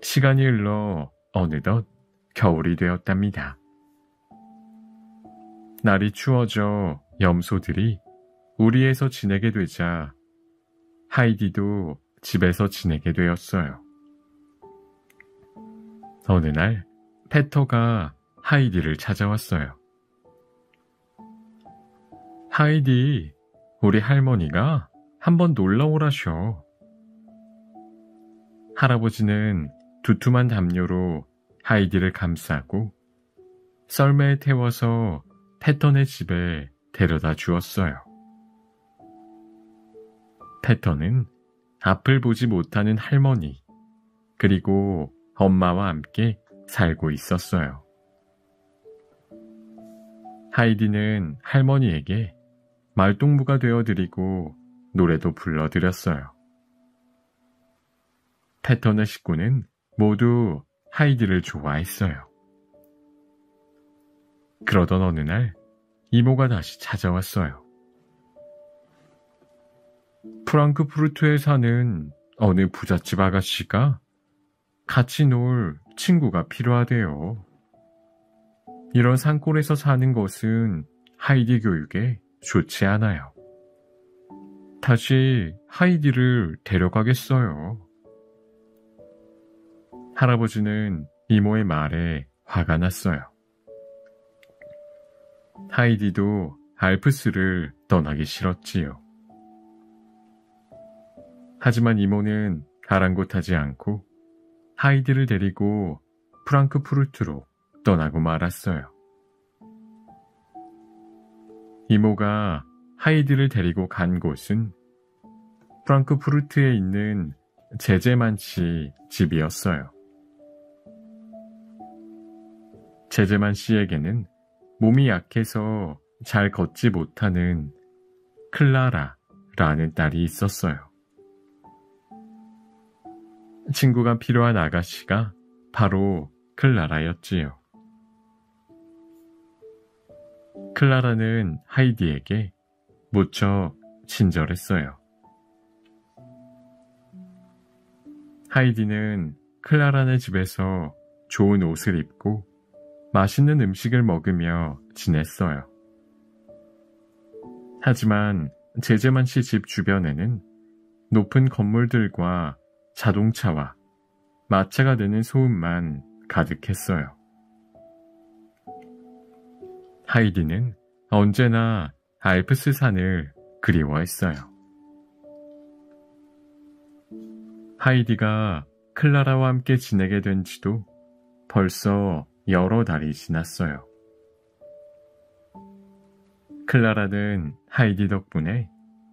시간이 흘러 어느덧 겨울이 되었답니다. 날이 추워져 염소들이 우리에서 지내게 되자 하이디도 집에서 지내게 되었어요. 어느 날 패터가 하이디를 찾아왔어요. 하이디, 우리 할머니가 한번 놀러 오라셔. 할아버지는 두툼한 담요로 하이디를 감싸고 썰매에 태워서 패턴의 집에 데려다 주었어요. 패턴은 앞을 보지 못하는 할머니 그리고 엄마와 함께 살고 있었어요. 하이디는 할머니에게 말동무가 되어드리고 노래도 불러드렸어요. 패턴의 식구는 모두 하이디를 좋아했어요. 그러던 어느 날 이모가 다시 찾아왔어요. 프랑크푸르트에 사는 어느 부잣집 아가씨가 같이 놀 친구가 필요하대요. 이런 산골에서 사는 것은 하이디 교육에 좋지 않아요. 다시 하이디를 데려가겠어요. 할아버지는 이모의 말에 화가 났어요. 하이디도 알프스를 떠나기 싫었지요. 하지만 이모는 아랑곳하지 않고 하이디를 데리고 프랑크푸르트로 떠나고 말았어요. 이모가 하이디를 데리고 간 곳은 프랑크푸르트에 있는 제제만 씨 집이었어요. 제제만 씨에게는 몸이 약해서 잘 걷지 못하는 클라라라는 딸이 있었어요. 친구가 필요한 아가씨가 바로 클라라였지요. 클라라는 하이디에게 무척 친절했어요. 하이디는 클라라네 집에서 좋은 옷을 입고 맛있는 음식을 먹으며 지냈어요. 하지만 제제만 씨 집 주변에는 높은 건물들과 자동차와 마차가 되는 소음만 가득했어요. 하이디는 언제나 알프스 산을 그리워했어요. 하이디가 클라라와 함께 지내게 된 지도 벌써 여러 달이 지났어요. 클라라는 하이디 덕분에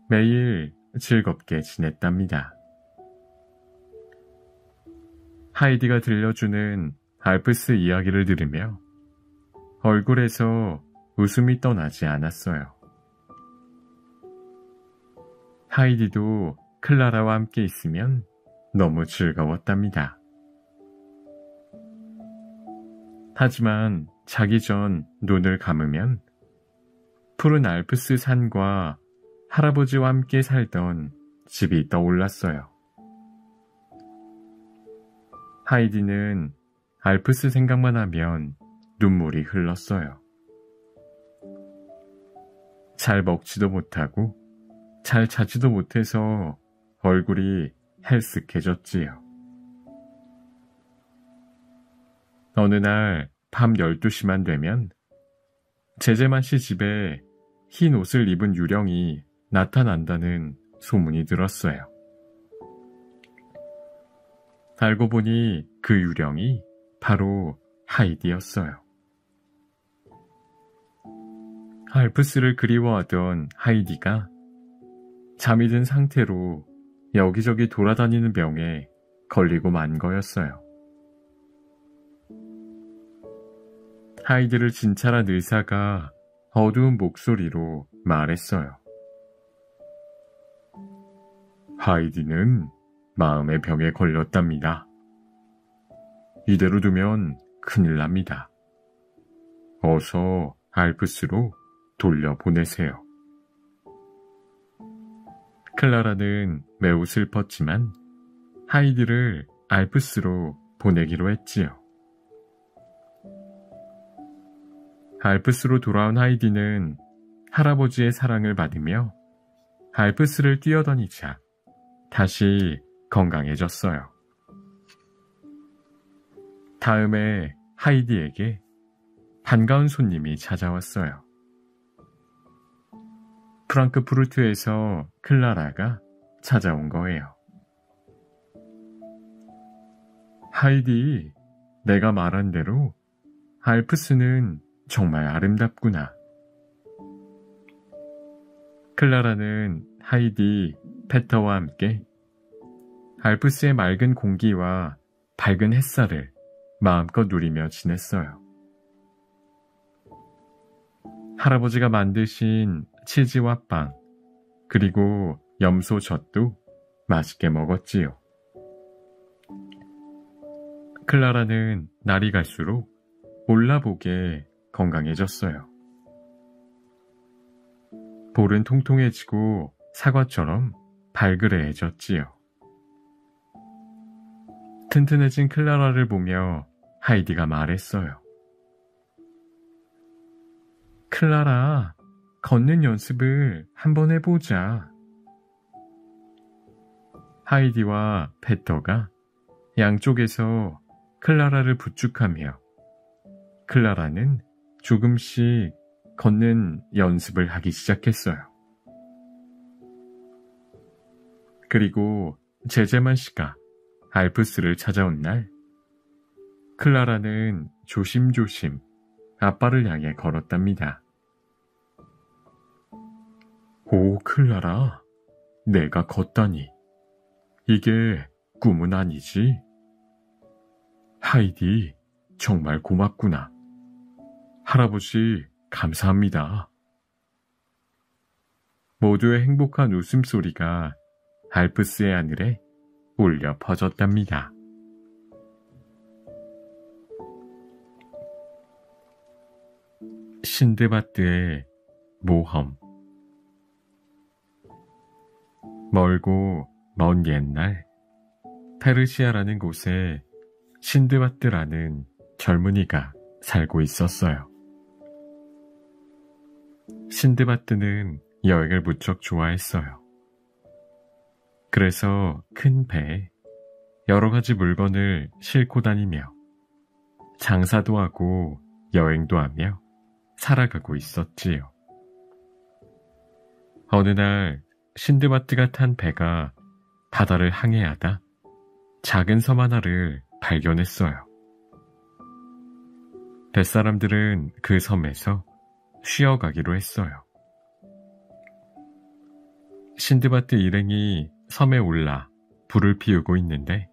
매일 즐겁게 지냈답니다. 하이디가 들려주는 알프스 이야기를 들으며 얼굴에서 웃음이 떠나지 않았어요. 하이디도 클라라와 함께 있으면 너무 즐거웠답니다. 하지만 자기 전 눈을 감으면 푸른 알프스 산과 할아버지와 함께 살던 집이 떠올랐어요. 하이디는 알프스 생각만 하면 눈물이 흘렀어요. 잘 먹지도 못하고 잘 자지도 못해서 얼굴이 헬쓱해졌지요. 어느 날 밤 12시만 되면 제제만 씨 집에 흰 옷을 입은 유령이 나타난다는 소문이 들었어요. 알고 보니 그 유령이 바로 하이디였어요. 알프스를 그리워하던 하이디가 잠이 든 상태로 여기저기 돌아다니는 병에 걸리고 만 거였어요. 하이디를 진찰한 의사가 어두운 목소리로 말했어요. 하이디는 마음의 병에 걸렸답니다. 이대로 두면 큰일 납니다. 어서 알프스로 돌려보내세요. 클라라는 매우 슬펐지만 하이디를 알프스로 보내기로 했지요. 알프스로 돌아온 하이디는 할아버지의 사랑을 받으며 알프스를 뛰어다니자 다시 건강해졌어요. 다음에 하이디에게 반가운 손님이 찾아왔어요. 프랑크푸르트에서 클라라가 찾아온 거예요. 하이디, 내가 말한 대로 알프스는 정말 아름답구나. 클라라는 하이디, 페터와 함께 알프스의 맑은 공기와 밝은 햇살을 마음껏 누리며 지냈어요. 할아버지가 만드신 치즈와 빵, 그리고 염소젓도 맛있게 먹었지요. 클라라는 날이 갈수록 몰라보게 건강해졌어요. 볼은 통통해지고 사과처럼 발그레해졌지요. 튼튼해진 클라라를 보며 하이디가 말했어요. 클라라, 걷는 연습을 한번 해보자. 하이디와 페터가 양쪽에서 클라라를 부축하며 클라라는 조금씩 걷는 연습을 하기 시작했어요. 그리고 제제만 씨가 알프스를 찾아온 날, 클라라는 조심조심 아빠를 향해 걸었답니다. 오, 클라라, 내가 걷다니. 이게 꿈은 아니지? 하이디, 정말 고맙구나. 할아버지, 감사합니다. 모두의 행복한 웃음소리가 알프스의 하늘에 울려 퍼졌답니다. 신드바드의 모험. 멀고 먼 옛날, 페르시아라는 곳에 신드바드라는 젊은이가 살고 있었어요. 신드바드는 여행을 무척 좋아했어요. 그래서 큰 배에 여러 가지 물건을 싣고 다니며 장사도 하고 여행도 하며 살아가고 있었지요. 어느 날 신드바드가 탄 배가 바다를 항해하다 작은 섬 하나를 발견했어요. 뱃사람들은 그 섬에서 쉬어가기로 했어요. 신드바드 일행이 섬에 올라 불을 피우고 있는데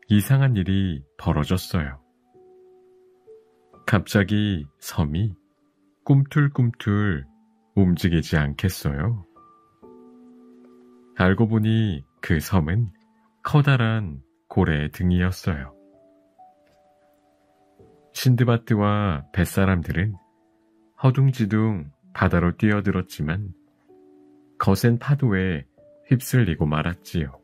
이상한 일이 벌어졌어요. 갑자기 섬이 꿈틀꿈틀 움직이지 않겠어요. 알고 보니 그 섬은 커다란 고래의 등이었어요. 신드바드와 뱃사람들은 허둥지둥 바다로 뛰어들었지만 거센 파도에 휩쓸리고 말았지요.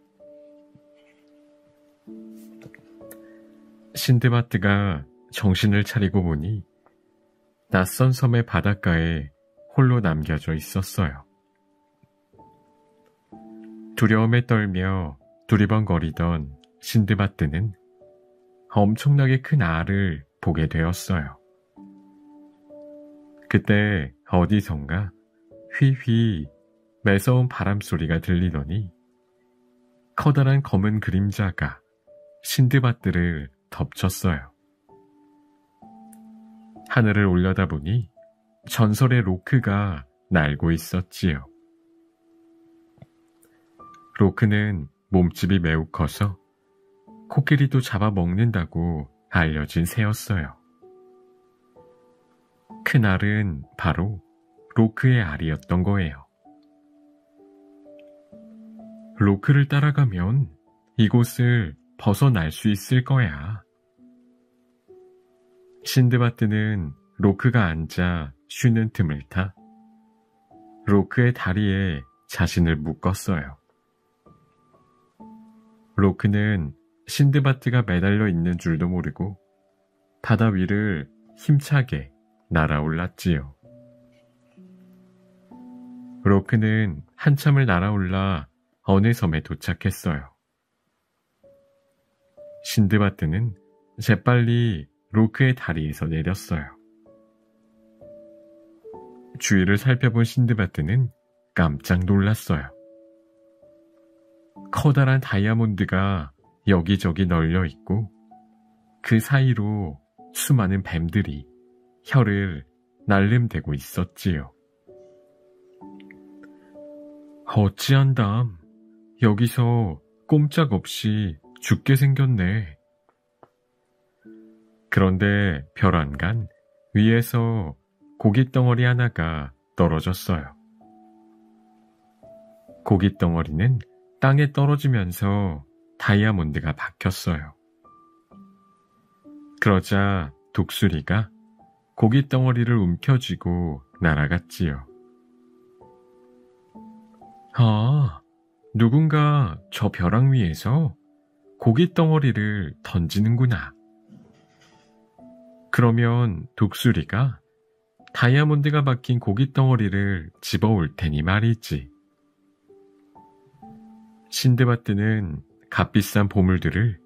신드바드가 정신을 차리고 보니 낯선 섬의 바닷가에 홀로 남겨져 있었어요. 두려움에 떨며 두리번거리던 신드바드는 엄청나게 큰 알을 보게 되었어요. 그때 어디선가 휘휘 매서운 바람소리가 들리더니 커다란 검은 그림자가 신드바드를 덮쳤어요. 하늘을 올려다보니 전설의 로크가 날고 있었지요. 로크는 몸집이 매우 커서 코끼리도 잡아먹는다고 알려진 새였어요. 큰 알은 바로 로크의 알이었던 거예요. 로크를 따라가면 이곳을 벗어날 수 있을 거야. 신드바드는 로크가 앉아 쉬는 틈을 타 로크의 다리에 자신을 묶었어요. 로크는 신드바드가 매달려 있는 줄도 모르고 바다 위를 힘차게 날아올랐지요. 로크는 한참을 날아올라 어느 섬에 도착했어요. 신드바드는 재빨리 로크의 다리에서 내렸어요. 주위를 살펴본 신드바드는 깜짝 놀랐어요. 커다란 다이아몬드가 여기저기 널려 있고 그 사이로 수많은 뱀들이 혀를 날름대고 있었지요. 어찌한담, 여기서 꼼짝없이 죽게 생겼네. 그런데 별안간 위에서 고깃덩어리 하나가 떨어졌어요. 고깃덩어리는 땅에 떨어지면서 다이아몬드가 박혔어요. 그러자 독수리가 고깃덩어리를 움켜쥐고 날아갔지요. 아, 누군가 저 벼랑 위에서 고깃덩어리를 던지는구나. 그러면 독수리가 다이아몬드가 박힌 고깃덩어리를 집어올 테니 말이지. 신드바드는 값비싼 보물들을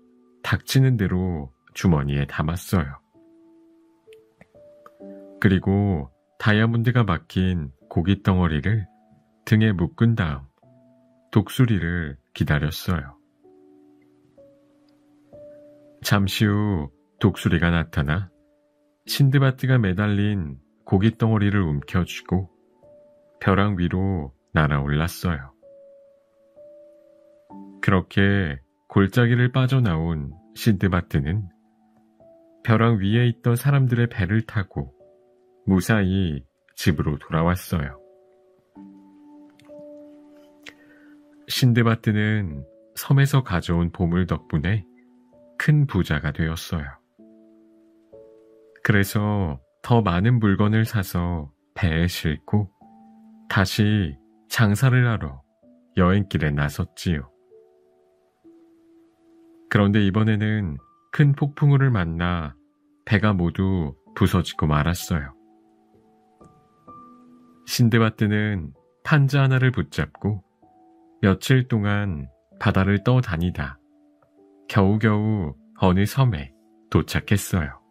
닥치는 대로 주머니에 담았어요. 그리고 다이아몬드가 박힌 고깃덩어리를 등에 묶은 다음 독수리를 기다렸어요. 잠시 후 독수리가 나타나 신드바드가 매달린 고깃덩어리를 움켜쥐고 벼랑 위로 날아올랐어요. 그렇게 골짜기를 빠져나온 신드바드는 벼랑 위에 있던 사람들의 배를 타고 무사히 집으로 돌아왔어요. 신드바드는 섬에서 가져온 보물 덕분에 큰 부자가 되었어요. 그래서 더 많은 물건을 사서 배에 싣고 다시 장사를 하러 여행길에 나섰지요. 그런데 이번에는 큰 폭풍우를 만나 배가 모두 부서지고 말았어요. 신드바드는 판자 하나를 붙잡고 며칠 동안 바다를 떠다니다 겨우겨우 어느 섬에 도착했어요.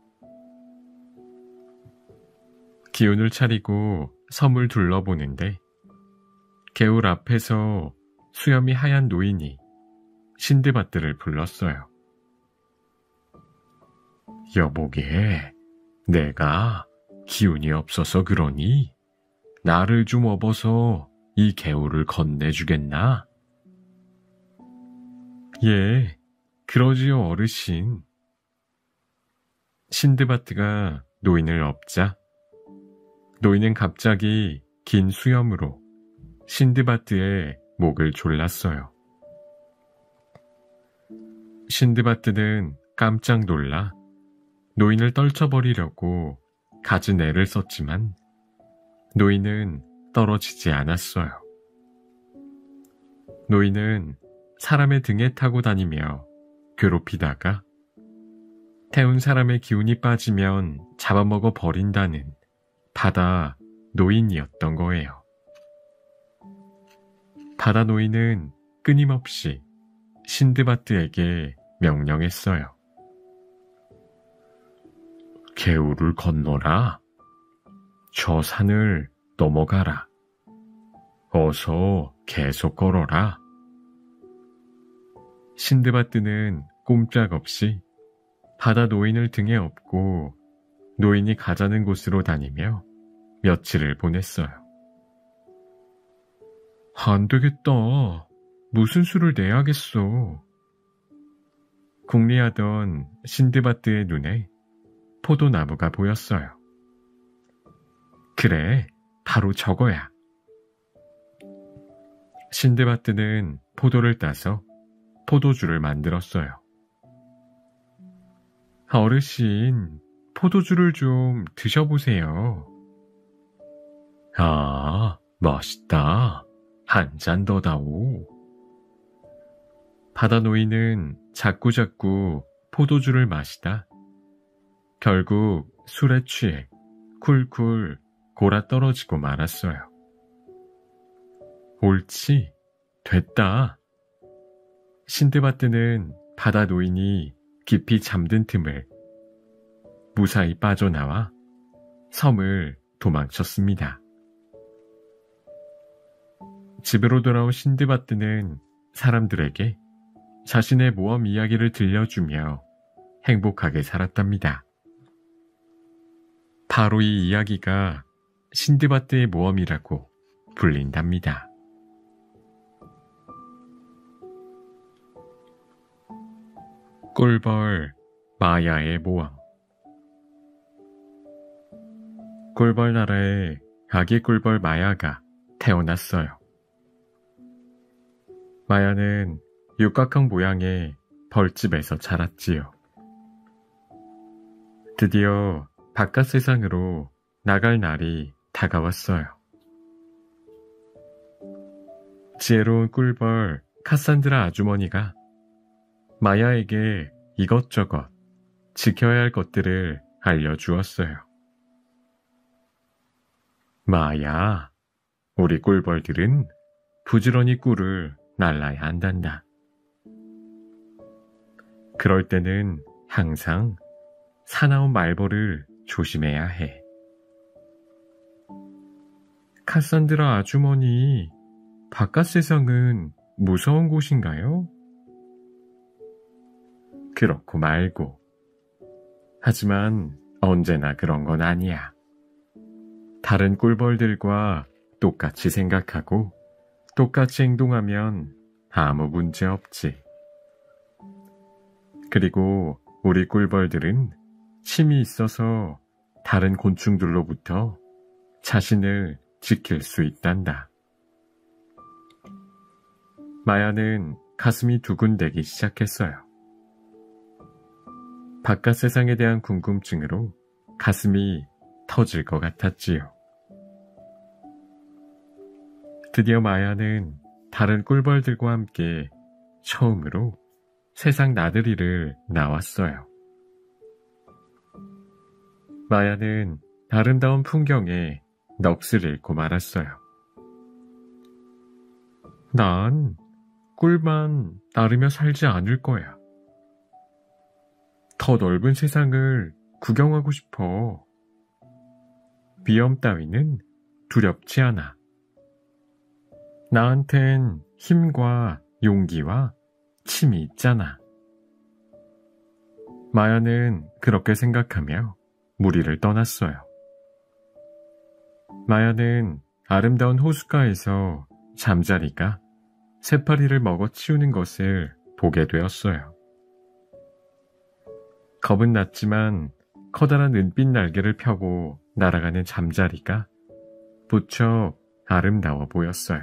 기운을 차리고 섬을 둘러보는데 개울 앞에서 수염이 하얀 노인이 신드바드를 불렀어요. 여보게, 내가 기운이 없어서 그러니 나를 좀 업어서 이 개울을 건네주겠나? 예, 그러지요 어르신. 신드바드가 노인을 업자 노인은 갑자기 긴 수염으로 신드바드의 목을 졸랐어요. 신드바드는 깜짝 놀라 노인을 떨쳐버리려고 갖은 애를 썼지만 노인은 떨어지지 않았어요. 노인은 사람의 등에 타고 다니며 괴롭히다가 태운 사람의 기운이 빠지면 잡아먹어 버린다는 바다 노인이었던 거예요. 바다 노인은 끊임없이 신드바드에게 명령했어요. 개울을 건너라. 저 산을 넘어가라. 어서 계속 걸어라. 신드바드는 꼼짝없이 바다 노인을 등에 업고 노인이 가자는 곳으로 다니며 며칠을 보냈어요. 안 되겠다. 무슨 수를 내야겠어. 궁리하던 신드바드의 눈에 포도나무가 보였어요. 그래, 바로 저거야. 신드바드는 포도를 따서 포도주를 만들었어요. 어르신, 포도주를 좀 드셔보세요. 아, 맛있다. 한 잔 더 다오. 바다 노인은 자꾸자꾸 포도주를 마시다 결국 술에 취해 쿨쿨 골아 떨어지고 말았어요. 옳지, 됐다. 신드바드는 바다 노인이 깊이 잠든 틈을 무사히 빠져나와 섬을 도망쳤습니다. 집으로 돌아온 신드바드는 사람들에게 자신의 모험 이야기를 들려주며 행복하게 살았답니다. 바로 이 이야기가 신드바드의 모험이라고 불린답니다. 꿀벌 마야의 모험. 꿀벌 나라에 아기 꿀벌 마야가 태어났어요. 마야는 육각형 모양의 벌집에서 자랐지요. 드디어 바깥 세상으로 나갈 날이 다가왔어요. 지혜로운 꿀벌 카산드라 아주머니가 마야에게 이것저것 지켜야 할 것들을 알려주었어요. 마야, 우리 꿀벌들은 부지런히 꿀을 날라야 한단다. 그럴 때는 항상 사나운 말벌을 조심해야 해. 카산드라 아주머니, 바깥 세상은 무서운 곳인가요? 그렇고 말고. 하지만 언제나 그런 건 아니야. 다른 꿀벌들과 똑같이 생각하고 똑같이 행동하면 아무 문제 없지. 그리고 우리 꿀벌들은 침이 있어서 다른 곤충들로부터 자신을 지킬 수 있단다. 마야는 가슴이 두근대기 시작했어요. 바깥 세상에 대한 궁금증으로 가슴이 터질 것 같았지요. 드디어 마야는 다른 꿀벌들과 함께 처음으로 세상 나들이를 나왔어요. 마야는 아름다운 풍경에 넋을 잃고 말았어요. 난 꿀만 나르며 살지 않을 거야. 더 넓은 세상을 구경하고 싶어. 위험 따위는 두렵지 않아. 나한텐 힘과 용기와 침이 있잖아. 마야는 그렇게 생각하며 무리를 떠났어요. 마야는 아름다운 호숫가에서 잠자리가 새파리를 먹어치우는 것을 보게 되었어요. 겁은 났지만 커다란 은빛 날개를 펴고 날아가는 잠자리가 무척 아름다워 보였어요.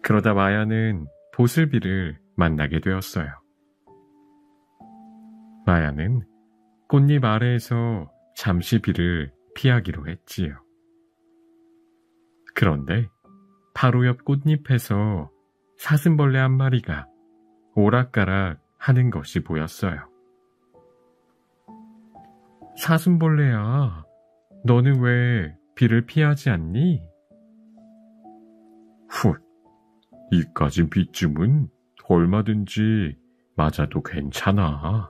그러다 마야는 보슬비를 만나게 되었어요. 마야는 꽃잎 아래에서 잠시 비를 피하기로 했지요. 그런데 바로 옆 꽃잎에서 사슴벌레 한 마리가 오락가락 하는 것이 보였어요. 사슴벌레야, 너는 왜 비를 피하지 않니? 훗, 이까진 비쯤은 얼마든지 맞아도 괜찮아.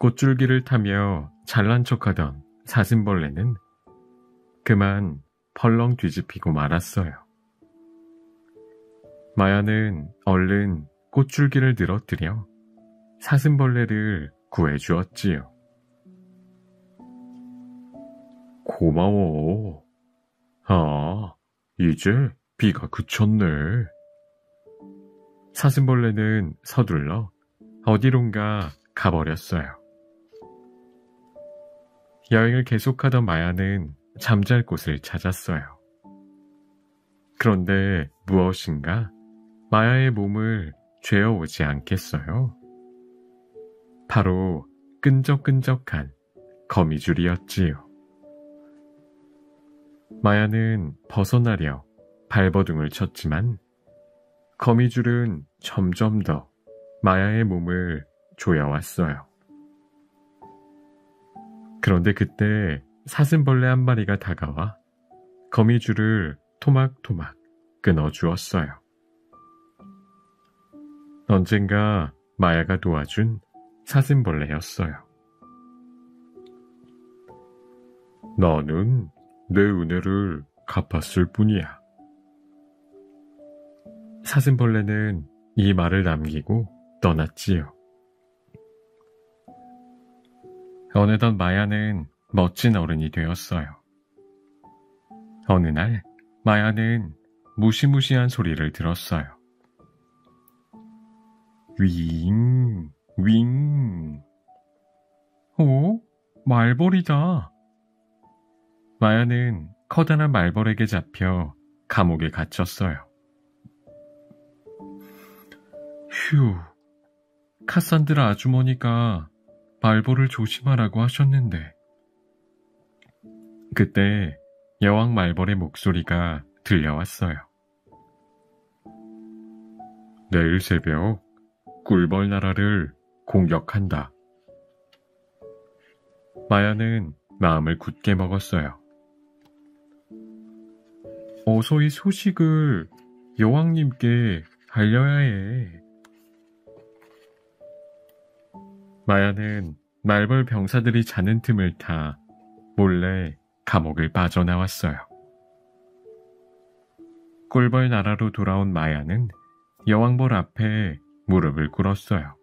꽃줄기를 타며 잘난 척하던 사슴벌레는 그만 펄렁 뒤집히고 말았어요. 마야는 얼른 꽃줄기를 늘어뜨려 사슴벌레를 구해주었지요. 고마워. 아, 이제 비가 그쳤네. 사슴벌레는 서둘러 어디론가 가버렸어요. 여행을 계속하던 마야는 잠잘 곳을 찾았어요. 그런데 무엇인가 마야의 몸을 죄어오지 않겠어요? 바로 끈적끈적한 거미줄이었지요. 마야는 벗어나려 발버둥을 쳤지만 거미줄은 점점 더 마야의 몸을 조여왔어요. 그런데 그때 사슴벌레 한 마리가 다가와 거미줄을 토막토막 끊어주었어요. 언젠가 마야가 도와준 사슴벌레였어요. 나는 내 은혜를 갚았을 뿐이야. 사슴벌레는 이 말을 남기고 떠났지요. 어느덧 마야는 멋진 어른이 되었어요. 어느 날 마야는 무시무시한 소리를 들었어요. 윙, 윙. 오, 말벌이다. 마야는 커다란 말벌에게 잡혀 감옥에 갇혔어요. 휴, 카산드라 아주머니가 말벌을 조심하라고 하셨는데. 그때 여왕 말벌의 목소리가 들려왔어요. 내일 새벽 꿀벌 나라를 공격한다. 마야는 마음을 굳게 먹었어요. 어서 이 소식을 여왕님께 알려야 해. 마야는 말벌 병사들이 자는 틈을 타 몰래 감옥을 빠져나왔어요. 꿀벌 나라로 돌아온 마야는 여왕벌 앞에 무릎을 꿇었어요.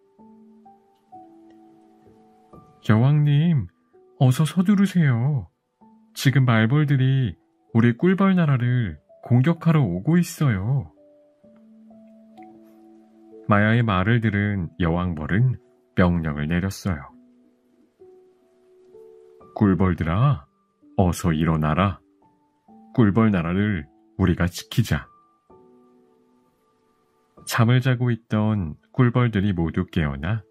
여왕님, 어서 서두르세요. 지금 말벌들이 우리 꿀벌 나라를 공격하러 오고 있어요. 마야의 말을 들은 여왕벌은 명령을 내렸어요. 꿀벌들아, 어서 일어나라. 꿀벌 나라를 우리가 지키자. 잠을 자고 있던 꿀벌들이 모두 깨어나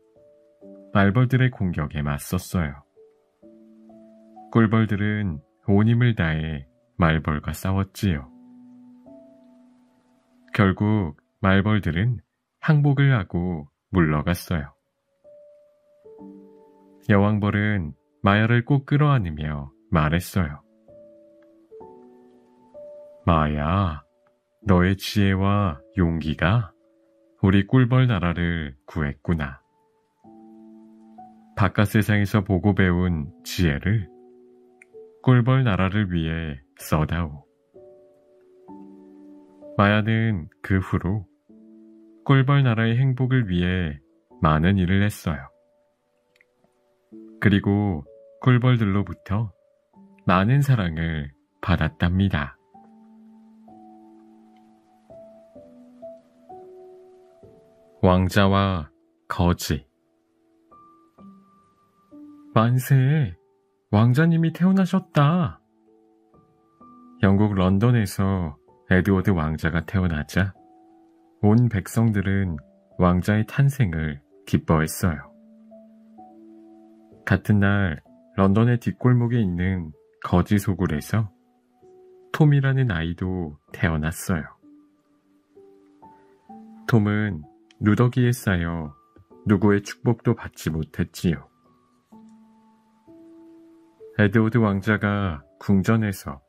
말벌들의 공격에 맞섰어요. 꿀벌들은 온 힘을 다해 말벌과 싸웠지요. 결국 말벌들은 항복을 하고 물러갔어요. 여왕벌은 마야를 꼭 끌어안으며 말했어요. 마야, 너의 지혜와 용기가 우리 꿀벌 나라를 구했구나. 바깥 세상에서 보고 배운 지혜를 꿀벌 나라를 위해 써다오. 마야는 그 후로 꿀벌 나라의 행복을 위해 많은 일을 했어요. 그리고 꿀벌들로부터 많은 사랑을 받았답니다. 왕자와 거지. 만세, 왕자님이 태어나셨다. 영국 런던에서 에드워드 왕자가 태어나자 온 백성들은 왕자의 탄생을 기뻐했어요. 같은 날 런던의 뒷골목에 있는 거지 소굴에서 톰이라는 아이도 태어났어요. 톰은 누더기에 쌓여 누구의 축복도 받지 못했지요. 에드워드 왕자가 궁전에서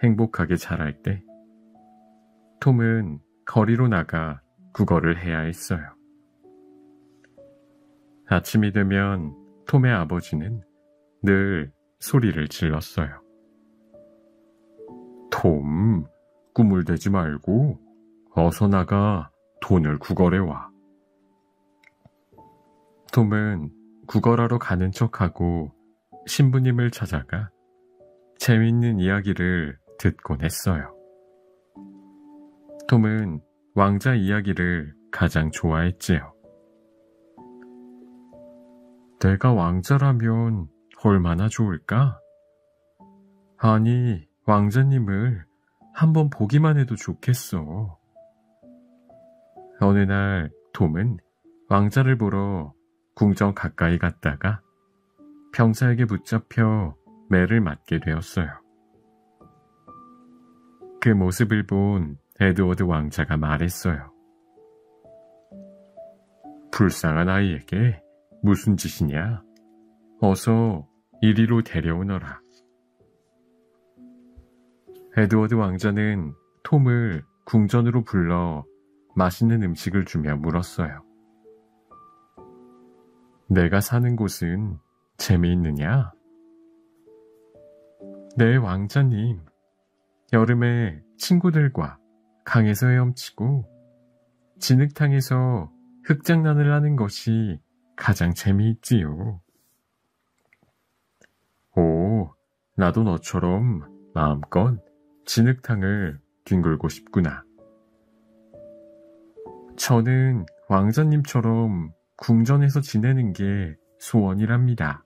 행복하게 자랄 때 톰은 거리로 나가 구걸을 해야 했어요. 아침이 되면 톰의 아버지는 늘 소리를 질렀어요. 톰, 꿈을 대지 말고 어서 나가 돈을 구걸해와. 톰은 구걸하러 가는 척하고 신부님을 찾아가 재밌는 이야기를 듣곤 했어요. 톰은 왕자 이야기를 가장 좋아했지요. 내가 왕자라면 얼마나 좋을까? 아니, 왕자님을 한번 보기만 해도 좋겠어. 어느 날 톰은 왕자를 보러 궁전 가까이 갔다가 병사에게 붙잡혀 매를 맞게 되었어요. 그 모습을 본 에드워드 왕자가 말했어요. 불쌍한 아이에게 무슨 짓이냐? 어서 이리로 데려오너라. 에드워드 왕자는 톰을 궁전으로 불러 맛있는 음식을 주며 물었어요. 내가 사는 곳은 재미있느냐? 네, 왕자님. 여름에 친구들과 강에서 헤엄치고 진흙탕에서 흙장난을 하는 것이 가장 재미있지요. 오, 나도 너처럼 마음껏 진흙탕을 뒹굴고 싶구나. 저는 왕자님처럼 궁전에서 지내는 게 소원이랍니다.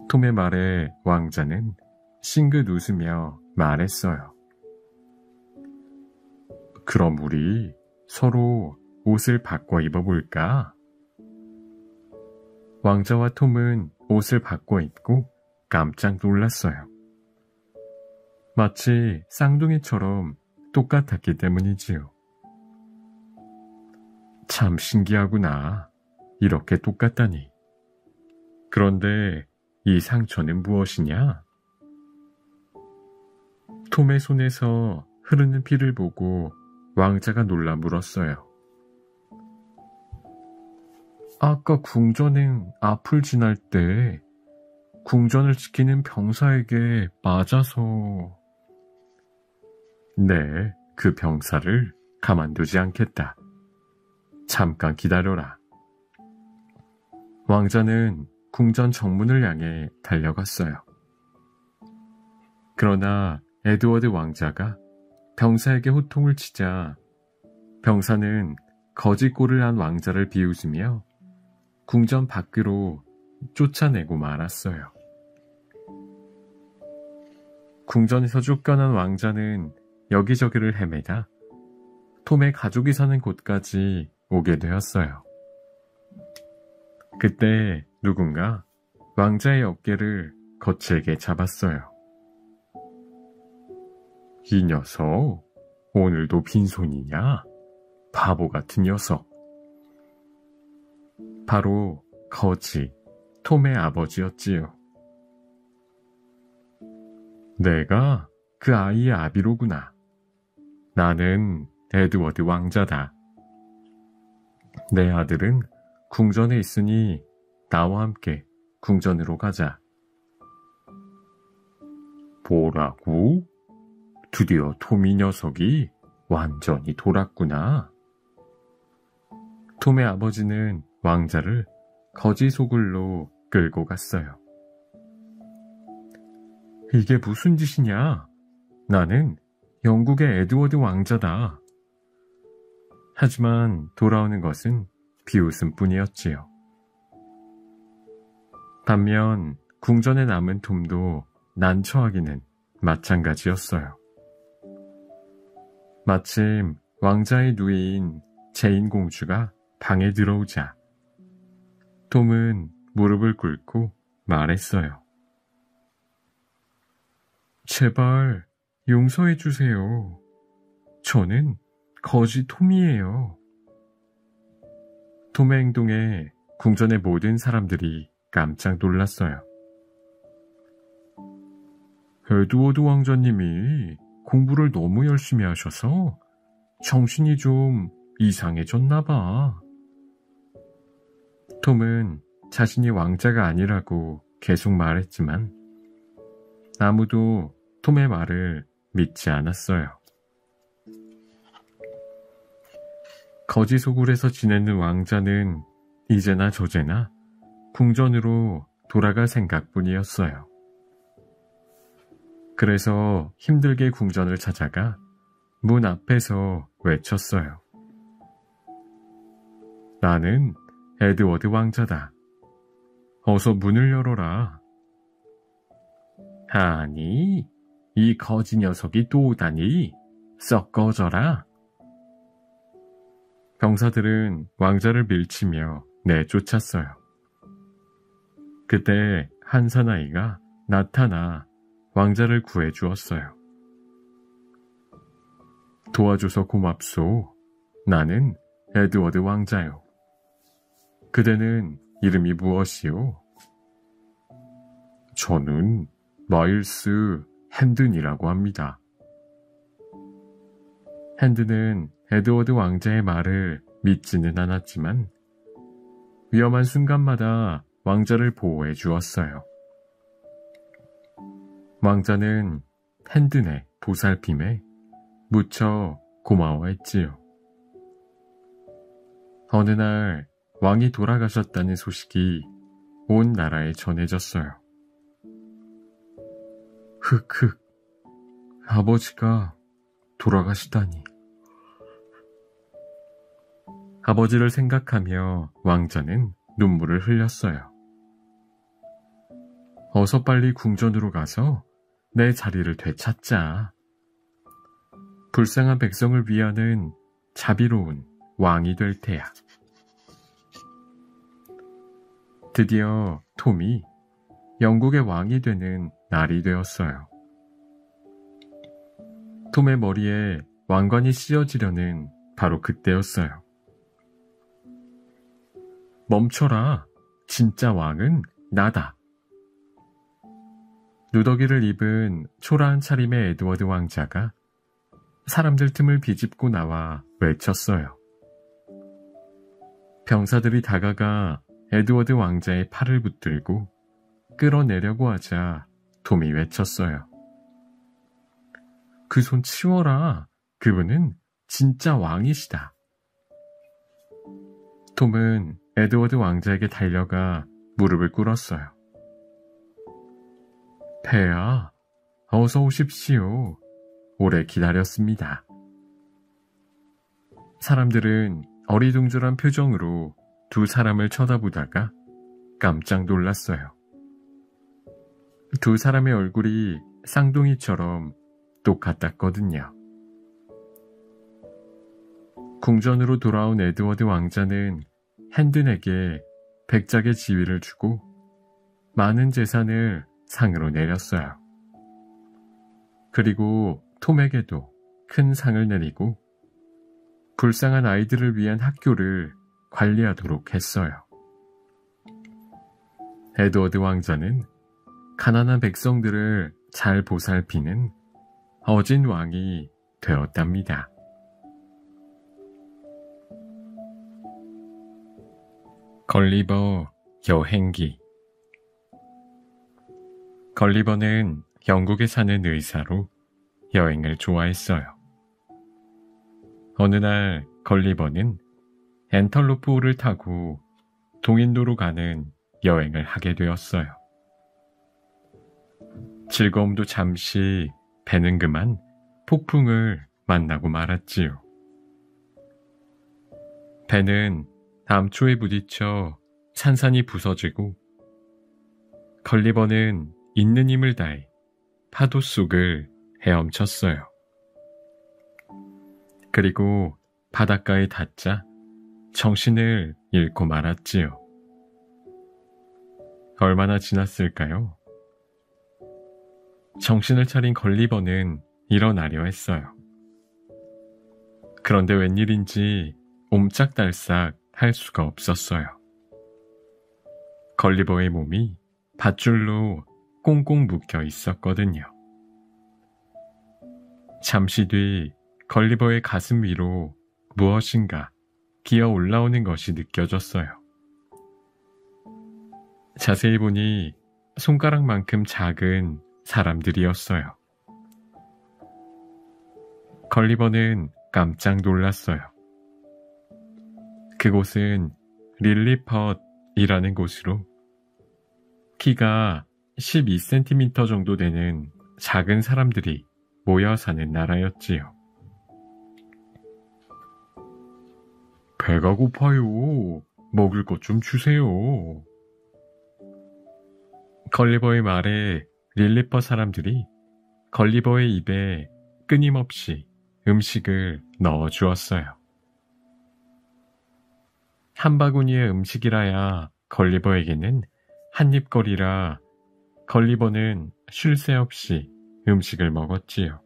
톰의 말에 왕자는 싱긋 웃으며 말했어요. 그럼 우리 서로 옷을 바꿔 입어볼까? 왕자와 톰은 옷을 바꿔 입고 깜짝 놀랐어요. 마치 쌍둥이처럼 똑같았기 때문이지요. 참 신기하구나. 이렇게 똑같다니. 그런데 이 상처는 무엇이냐? 톰의 손에서 흐르는 피를 보고 왕자가 놀라 물었어요. 아까 궁전행 앞을 지날 때 궁전을 지키는 병사에게 맞아서... 네, 그 병사를 가만두지 않겠다. 잠깐 기다려라. 왕자는 궁전 정문을 향해 달려갔어요. 그러나 에드워드 왕자가 병사에게 호통을 치자 병사는 거짓골을 한 왕자를 비웃으며 궁전 밖으로 쫓아내고 말았어요. 궁전에서 쫓겨난 왕자는 여기저기를 헤매다 톰의 가족이 사는 곳까지 오게 되었어요. 그때 누군가 왕자의 어깨를 거칠게 잡았어요. 이 녀석, 오늘도 빈손이냐? 바보 같은 녀석. 바로 거지, 톰의 아버지였지요. 내가 그 아이의 아비로구나. 나는 에드워드 왕자다. 내 아들은 궁전에 있으니 나와 함께 궁전으로 가자. 뭐라고? 드디어 톰이 녀석이 완전히 돌았구나. 톰의 아버지는 왕자를 거지 소굴로 끌고 갔어요. 이게 무슨 짓이냐? 나는 영국의 에드워드 왕자다. 하지만 돌아오는 것은 비웃음뿐이었지요. 반면 궁전에 남은 톰도 난처하기는 마찬가지였어요. 마침 왕자의 누이인 제인 공주가 방에 들어오자 톰은 무릎을 꿇고 말했어요. 제발 용서해 주세요. 저는 거지 톰이에요. 톰의 행동에 궁전의 모든 사람들이 깜짝 놀랐어요. 에드워드 왕자님이 공부를 너무 열심히 하셔서 정신이 좀 이상해졌나 봐. 톰은 자신이 왕자가 아니라고 계속 말했지만 아무도 톰의 말을 믿지 않았어요. 거지 소굴에서 지내는 왕자는 이제나 저제나 궁전으로 돌아갈 생각뿐이었어요. 그래서 힘들게 궁전을 찾아가 문 앞에서 외쳤어요. 나는 에드워드 왕자다. 어서 문을 열어라. 아니, 이 거지 녀석이 또 오다니. 썩 꺼져라. 병사들은 왕자를 밀치며 내쫓았어요. 그때 한 사나이가 나타나 왕자를 구해주었어요. 도와줘서 고맙소. 나는 에드워드 왕자요. 그대는 이름이 무엇이요? 저는 마일스 핸든이라고 합니다. 핸든은 에드워드 왕자의 말을 믿지는 않았지만 위험한 순간마다 왕자를 보호해 주었어요. 왕자는 핸든의 보살핌에 무척 고마워했지요. 어느 날 왕이 돌아가셨다는 소식이 온 나라에 전해졌어요. 흑흑, 아버지가 돌아가시다니. 아버지를 생각하며 왕자는 눈물을 흘렸어요. 어서 빨리 궁전으로 가서 내 자리를 되찾자. 불쌍한 백성을 위하는 자비로운 왕이 될 테야. 드디어 톰이 영국의 왕이 되는 날이 되었어요. 톰의 머리에 왕관이 씌어지려는 바로 그때였어요. 멈춰라. 진짜 왕은 나다. 누더기를 입은 초라한 차림의 에드워드 왕자가 사람들 틈을 비집고 나와 외쳤어요. 병사들이 다가가 에드워드 왕자의 팔을 붙들고 끌어내려고 하자 톰이 외쳤어요. 그 손 치워라. 그분은 진짜 왕이시다. 톰은 에드워드 왕자에게 달려가 무릎을 꿇었어요. 폐하, 어서 오십시오. 오래 기다렸습니다. 사람들은 어리둥절한 표정으로 두 사람을 쳐다보다가 깜짝 놀랐어요. 두 사람의 얼굴이 쌍둥이처럼 똑같았거든요. 궁전으로 돌아온 에드워드 왕자는 핸든에게 백작의 지위를 주고 많은 재산을 상으로 내렸어요. 그리고 톰에게도 큰 상을 내리고 불쌍한 아이들을 위한 학교를 관리하도록 했어요. 에드워드 왕자는 가난한 백성들을 잘 보살피는 어진 왕이 되었답니다. 걸리버 여행기. 걸리버는 영국에 사는 의사로 여행을 좋아했어요. 어느 날 걸리버는 엔털로프호를 타고 동인도로 가는 여행을 하게 되었어요. 즐거움도 잠시, 배는 그만 폭풍을 만나고 말았지요. 배는 암초에 부딪혀 산산이 부서지고 걸리버는 있는 힘을 다해 파도 속을 헤엄쳤어요. 그리고 바닷가에 닿자 정신을 잃고 말았지요. 얼마나 지났을까요? 정신을 차린 걸리버는 일어나려 했어요. 그런데 웬일인지 옴짝달싹 할 수가 없었어요. 걸리버의 몸이 밧줄로 꽁꽁 묶여 있었거든요. 잠시 뒤 걸리버의 가슴 위로 무엇인가 기어 올라오는 것이 느껴졌어요. 자세히 보니 손가락만큼 작은 사람들이었어요. 걸리버는 깜짝 놀랐어요. 그곳은 릴리펫이라는 곳으로 키가 12cm 정도 되는 작은 사람들이 모여 사는 나라였지요. 배가 고파요. 먹을 것 좀 주세요. 걸리버의 말에 릴리펫 사람들이 걸리버의 입에 끊임없이 음식을 넣어 주었어요. 한 바구니의 음식이라야 걸리버에게는 한입거리라 걸리버는 쉴 새 없이 음식을 먹었지요.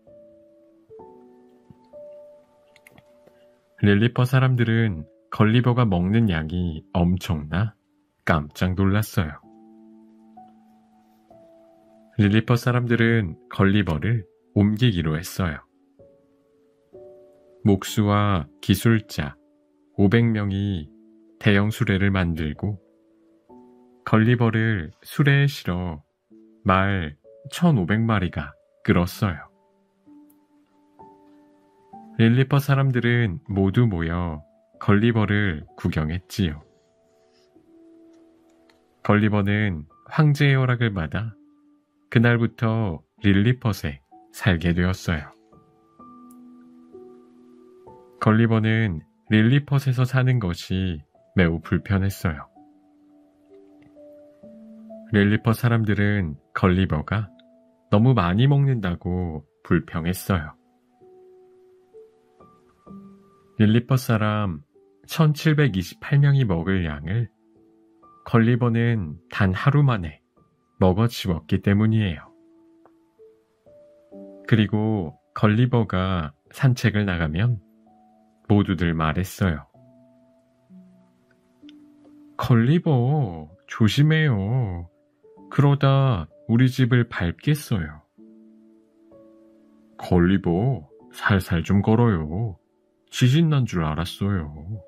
릴리퍼 사람들은 걸리버가 먹는 양이 엄청나 깜짝 놀랐어요. 릴리퍼 사람들은 걸리버를 옮기기로 했어요. 목수와 기술자 500명이 대형 수레를 만들고 걸리버를 수레에 실어 말 1500마리가 끌었어요. 릴리퍼 사람들은 모두 모여 걸리버를 구경했지요. 걸리버는 황제의 허락을 받아 그날부터 릴리펫에 살게 되었어요. 걸리버는 릴리펫에서 사는 것이 매우 불편했어요. 릴리펫 사람들은 걸리버가 너무 많이 먹는다고 불평했어요. 릴리펫 사람 1728명이 먹을 양을 걸리버는 단 하루 만에 먹어치웠기 때문이에요. 그리고 걸리버가 산책을 나가면 모두들 말했어요. 걸리버, 조심해요. 그러다 우리 집을 밟겠어요. 걸리버, 살살 좀 걸어요. 지진 난 줄 알았어요.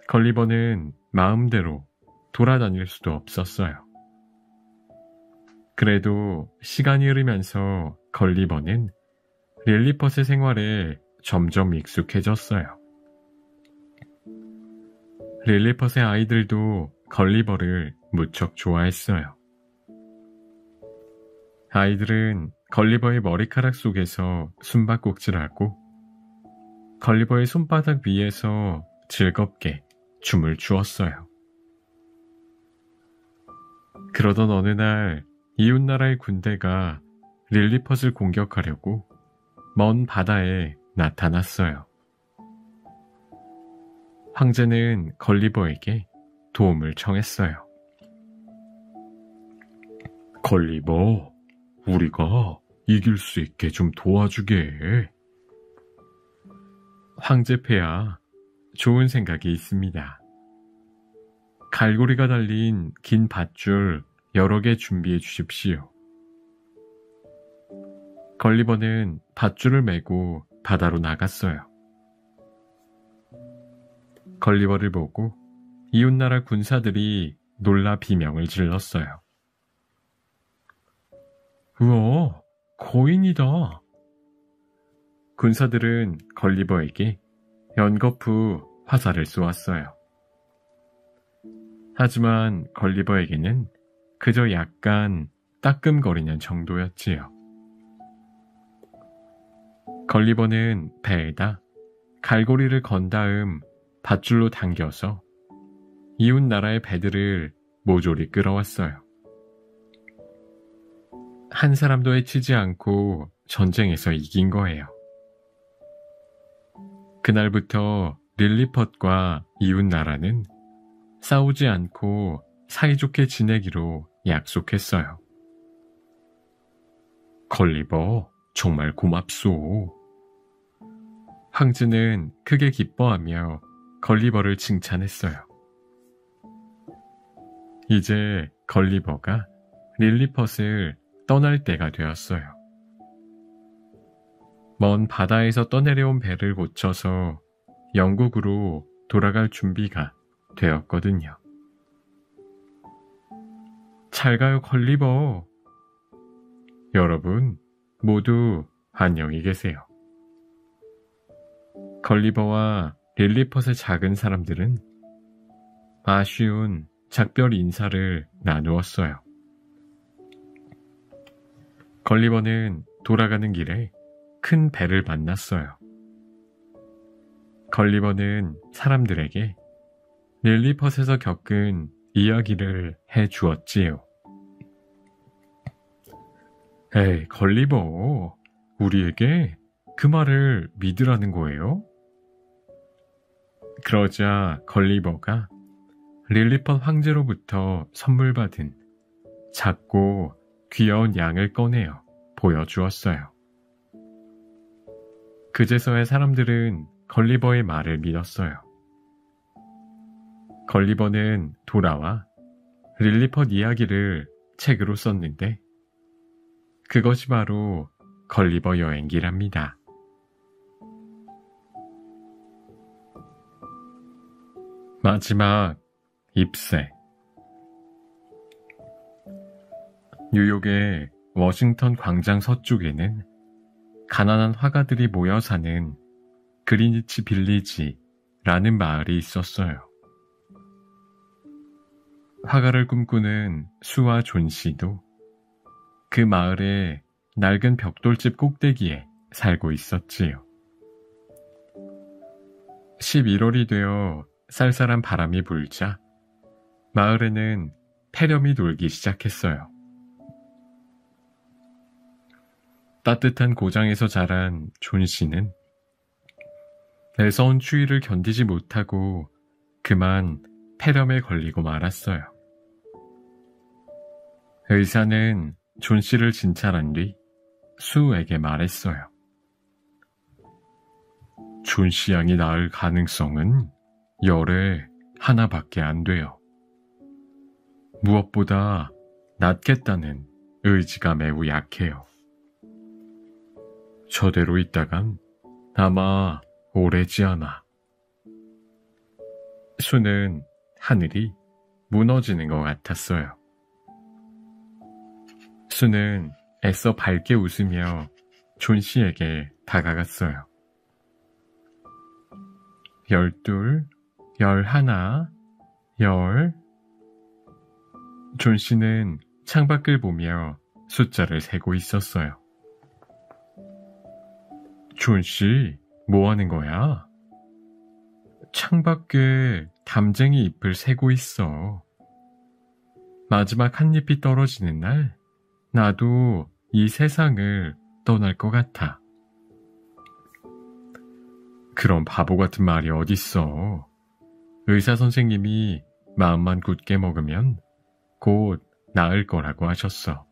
걸리버는 마음대로 돌아다닐 수도 없었어요. 그래도 시간이 흐르면서 걸리버는 릴리펫의 생활에 점점 익숙해졌어요. 릴리펫의 아이들도 걸리버를 무척 좋아했어요. 아이들은 걸리버의 머리카락 속에서 숨바꼭질하고 걸리버의 손바닥 위에서 즐겁게 춤을 추었어요. 그러던 어느 날 이웃나라의 군대가 릴리펫을 공격하려고 먼 바다에 나타났어요. 황제는 걸리버에게 도움을 청했어요. 걸리버, 우리가 이길 수 있게 좀 도와주게. 황제 폐하, 좋은 생각이 있습니다. 갈고리가 달린 긴 밧줄 여러 개 준비해 주십시오. 걸리버는 밧줄을 메고 바다로 나갔어요. 걸리버를 보고 이웃나라 군사들이 놀라 비명을 질렀어요. 우와, 거인이다. 군사들은 걸리버에게 연거푸 화살을 쏘았어요. 하지만 걸리버에게는 그저 약간 따끔거리는 정도였지요. 걸리버는 배에다 갈고리를 건 다음 밧줄로 당겨서 이웃 나라의 배들을 모조리 끌어왔어요. 한 사람도 해치지 않고 전쟁에서 이긴 거예요. 그날부터 릴리펫과 이웃 나라는 싸우지 않고 사이좋게 지내기로 약속했어요. 걸리버, 정말 고맙소. 황제는 크게 기뻐하며 걸리버를 칭찬했어요. 이제 걸리버가 릴리펫을 떠날 때가 되었어요. 먼 바다에서 떠내려온 배를 고쳐서 영국으로 돌아갈 준비가 되었거든요. 잘 가요, 걸리버. 여러분 모두 안녕히 계세요. 걸리버와 릴리펫의 작은 사람들은 아쉬운 작별 인사를 나누었어요. 걸리버는 돌아가는 길에 큰 배를 만났어요. 걸리버는 사람들에게 릴리펫에서 겪은 이야기를 해 주었지요. 에이, 걸리버, 우리에게 그 말을 믿으라는 거예요? 그러자 걸리버가 릴리펫 황제로부터 선물 받은 작고 귀여운 양을 꺼내어 보여주었어요. 그제서야 사람들은 걸리버의 말을 믿었어요. 걸리버는 돌아와 릴리펫 이야기를 책으로 썼는데 그것이 바로 걸리버 여행기랍니다. 마지막 잎새. 뉴욕의 워싱턴 광장 서쪽에는 가난한 화가들이 모여 사는 그리니치 빌리지라는 마을이 있었어요. 화가를 꿈꾸는 수와 존 씨도 그 마을의 낡은 벽돌집 꼭대기에 살고 있었지요. 11월이 되어 쌀쌀한 바람이 불자 마을에는 폐렴이 돌기 시작했어요. 따뜻한 고장에서 자란 존 씨는 매서운 추위를 견디지 못하고 그만 폐렴에 걸리고 말았어요. 의사는 존 씨를 진찰한 뒤 수에게 말했어요. 존 씨 양이 나을 가능성은 열에 하나밖에 안 돼요. 무엇보다 낫겠다는 의지가 매우 약해요. 저대로 있다간 아마 오래지 않아. 수는 하늘이 무너지는 것 같았어요. 수는 애써 밝게 웃으며 존 씨에게 다가갔어요. 12, 11, 10. 존 씨는 창밖을 보며 숫자를 세고 있었어요. 존 씨, 뭐 하는 거야? 창밖에 담쟁이 잎을 세고 있어. 마지막 한 잎이 떨어지는 날, 나도 이 세상을 떠날 것 같아. 그런 바보 같은 말이 어딨어. 의사 선생님이 마음만 굳게 먹으면 곧 나을 거라고 하셨어.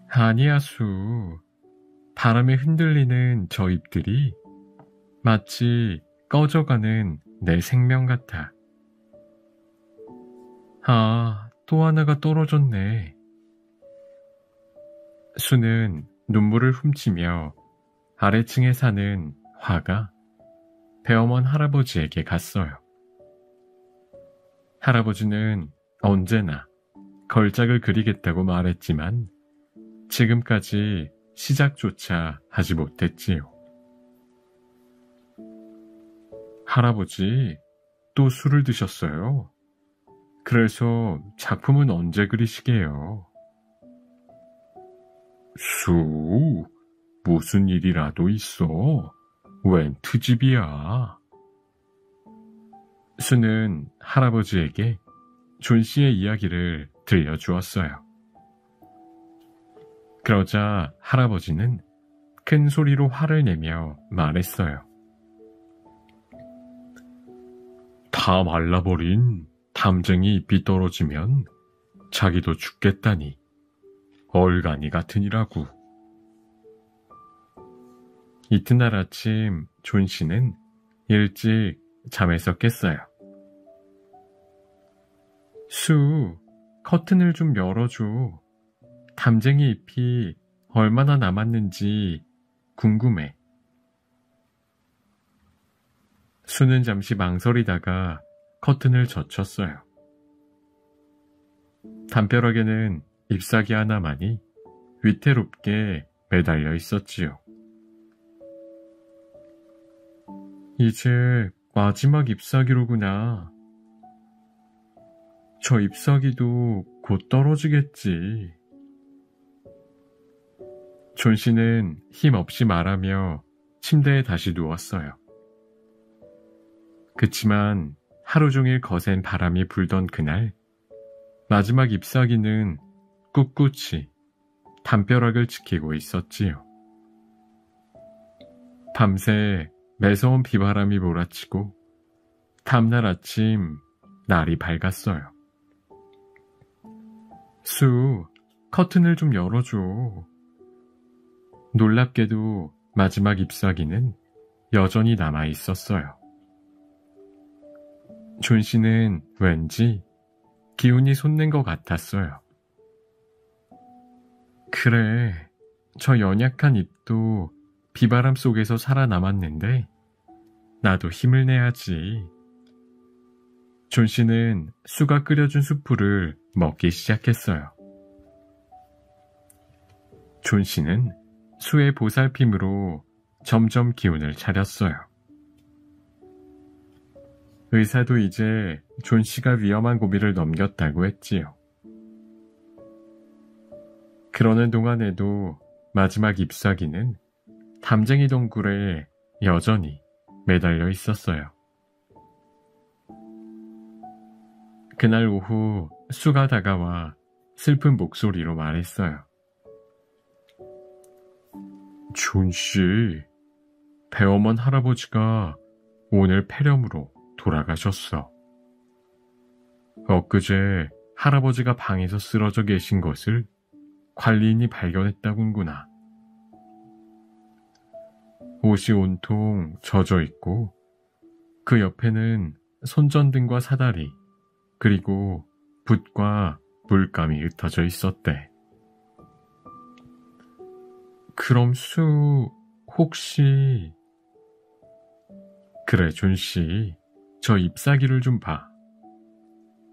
아니야, 수. 바람에 흔들리는 저 잎들이 마치 꺼져가는 내 생명 같아. 아, 또 하나가 떨어졌네. 수는 눈물을 훔치며 아래층에 사는 화가 배어먼 할아버지에게 갔어요. 할아버지는 언제나 걸작을 그리겠다고 말했지만 지금까지 시작조차 하지 못했지요. 할아버지, 또 술을 드셨어요? 그래서 작품은 언제 그리시게요? 수, 무슨 일이라도 있어? 웬 트집이야? 수는 할아버지에게 존 씨의 이야기를 들려주었어요. 그러자 할아버지는 큰 소리로 화를 내며 말했어요. 다 말라버린 담쟁이 잎이 떨어지면 자기도 죽겠다니 얼간이 같으니라고. 이튿날 아침 존 씨는 일찍 잠에서 깼어요. 수, 커튼을 좀 열어줘. 담쟁이 잎이 얼마나 남았는지 궁금해. 수는 잠시 망설이다가 커튼을 젖혔어요. 담벼락에는 잎사귀 하나만이 위태롭게 매달려 있었지요. 이제 마지막 잎사귀로구나. 저 잎사귀도 곧 떨어지겠지. 존 씨는 힘없이 말하며 침대에 다시 누웠어요. 그치만 하루 종일 거센 바람이 불던 그날, 마지막 잎사귀는 꿋꿋이 담벼락을 지키고 있었지요. 밤새 매서운 비바람이 몰아치고 다음날 아침 날이 밝았어요. 수, 커튼을 좀 열어줘. 놀랍게도 마지막 잎사귀는 여전히 남아 있었어요. 존 씨는 왠지 기운이 솟는 것 같았어요. 그래, 저 연약한 잎도 비바람 속에서 살아남았는데 나도 힘을 내야지. 존 씨는 수가 끓여준 수프를 먹기 시작했어요. 존 씨는 수의 보살핌으로 점점 기운을 차렸어요. 의사도 이제 존 씨가 위험한 고비를 넘겼다고 했지요. 그러는 동안에도 마지막 잎사귀는 담쟁이 동굴에 여전히 매달려 있었어요. 그날 오후 수가 다가와 슬픈 목소리로 말했어요. 존 씨, 배어먼 할아버지가 오늘 폐렴으로 돌아가셨어. 엊그제 할아버지가 방에서 쓰러져 계신 것을 관리인이 발견했다군구나. 옷이 온통 젖어 있고 그 옆에는 손전등과 사다리 그리고 붓과 물감이 흩어져 있었대. 그럼 수 혹시... 그래 존씨, 저 잎사귀를 좀 봐.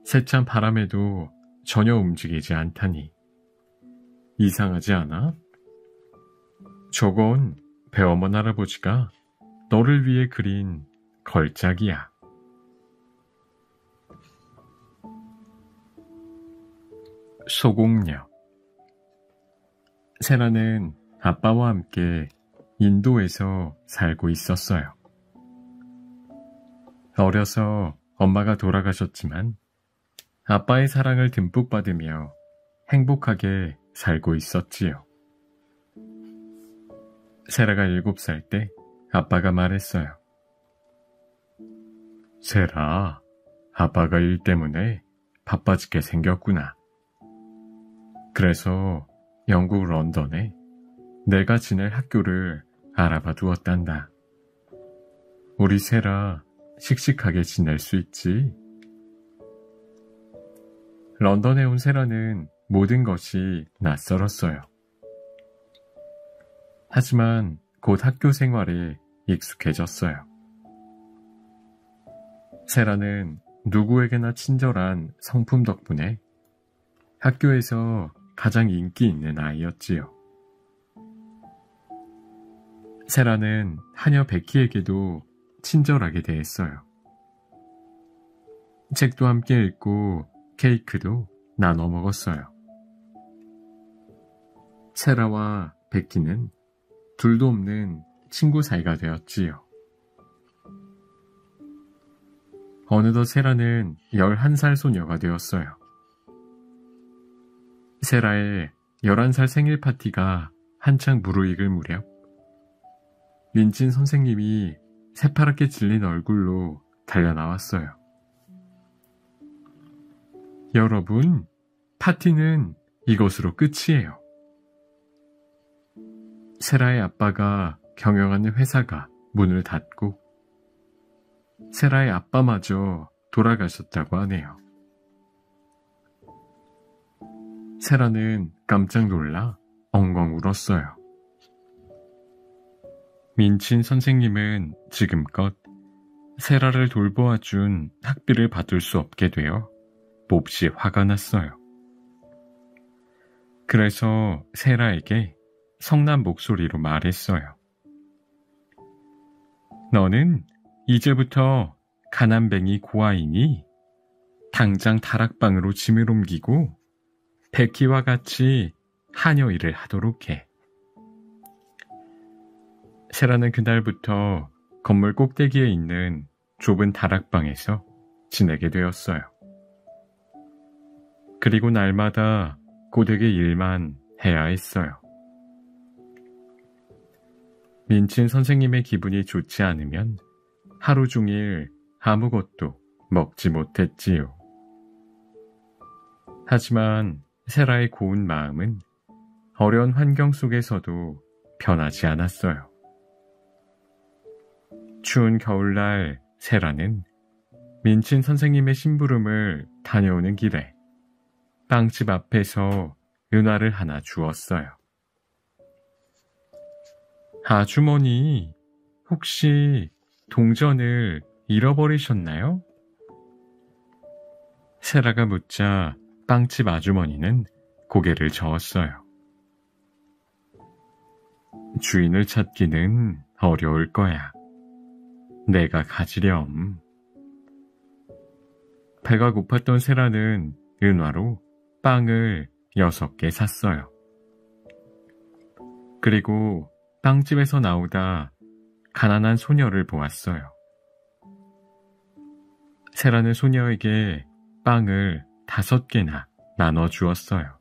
세찬 바람에도 전혀 움직이지 않다니. 이상하지 않아? 저건 배어먼 할아버지가 너를 위해 그린 걸작이야. 소공녀. 세라는 아빠와 함께 인도에서 살고 있었어요. 어려서 엄마가 돌아가셨지만 아빠의 사랑을 듬뿍 받으며 행복하게 살고 있었지요. 세라가 7살 때 아빠가 말했어요. 세라, 아빠가 일 때문에 바빠지게 생겼구나. 그래서 영국 런던에 내가 지낼 학교를 알아봐 두었단다. 우리 세라 씩씩하게 지낼 수 있지? 런던에 온 세라는 모든 것이 낯설었어요. 하지만 곧 학교 생활에 익숙해졌어요. 세라는 누구에게나 친절한 성품 덕분에 학교에서 가장 인기 있는 아이였지요. 세라는 하녀 베키에게도 친절하게 대했어요. 책도 함께 읽고 케이크도 나눠 먹었어요. 세라와 베키는 둘도 없는 친구 사이가 되었지요. 어느덧 세라는 11살 소녀가 되었어요. 세라의 11살 생일 파티가 한창 무르익을 무렵 민진 선생님이 새파랗게 질린 얼굴로 달려나왔어요. 여러분, 파티는 이것으로 끝이에요. 세라의 아빠가 경영하는 회사가 문을 닫고 세라의 아빠마저 돌아가셨다고 하네요. 세라는 깜짝 놀라 엉엉 울었어요. 민친 선생님은 지금껏 세라를 돌보아준 학비를 받을 수 없게 되어 몹시 화가 났어요. 그래서 세라에게 성난 목소리로 말했어요. 너는 이제부터 가난뱅이 고아이니 당장 다락방으로 짐을 옮기고 베키와 같이 하녀 일을 하도록 해. 세라는 그날부터 건물 꼭대기에 있는 좁은 다락방에서 지내게 되었어요. 그리고 날마다 고되게 일만 해야 했어요. 민친 선생님의 기분이 좋지 않으면 하루 종일 아무것도 먹지 못했지요. 하지만 세라의 고운 마음은 어려운 환경 속에서도 변하지 않았어요. 추운 겨울날 세라는 민친 선생님의 심부름을 다녀오는 길에 빵집 앞에서 은화를 하나 주었어요. 아주머니, 혹시 동전을 잃어버리셨나요? 세라가 묻자 빵집 아주머니는 고개를 저었어요. 주인을 찾기는 어려울 거야. 내가 가지렴. 배가 고팠던 세라는 은화로 빵을 6개 샀어요. 그리고 빵집에서 나오다 가난한 소녀를 보았어요. 세라는 소녀에게 빵을 5개나 나눠주었어요.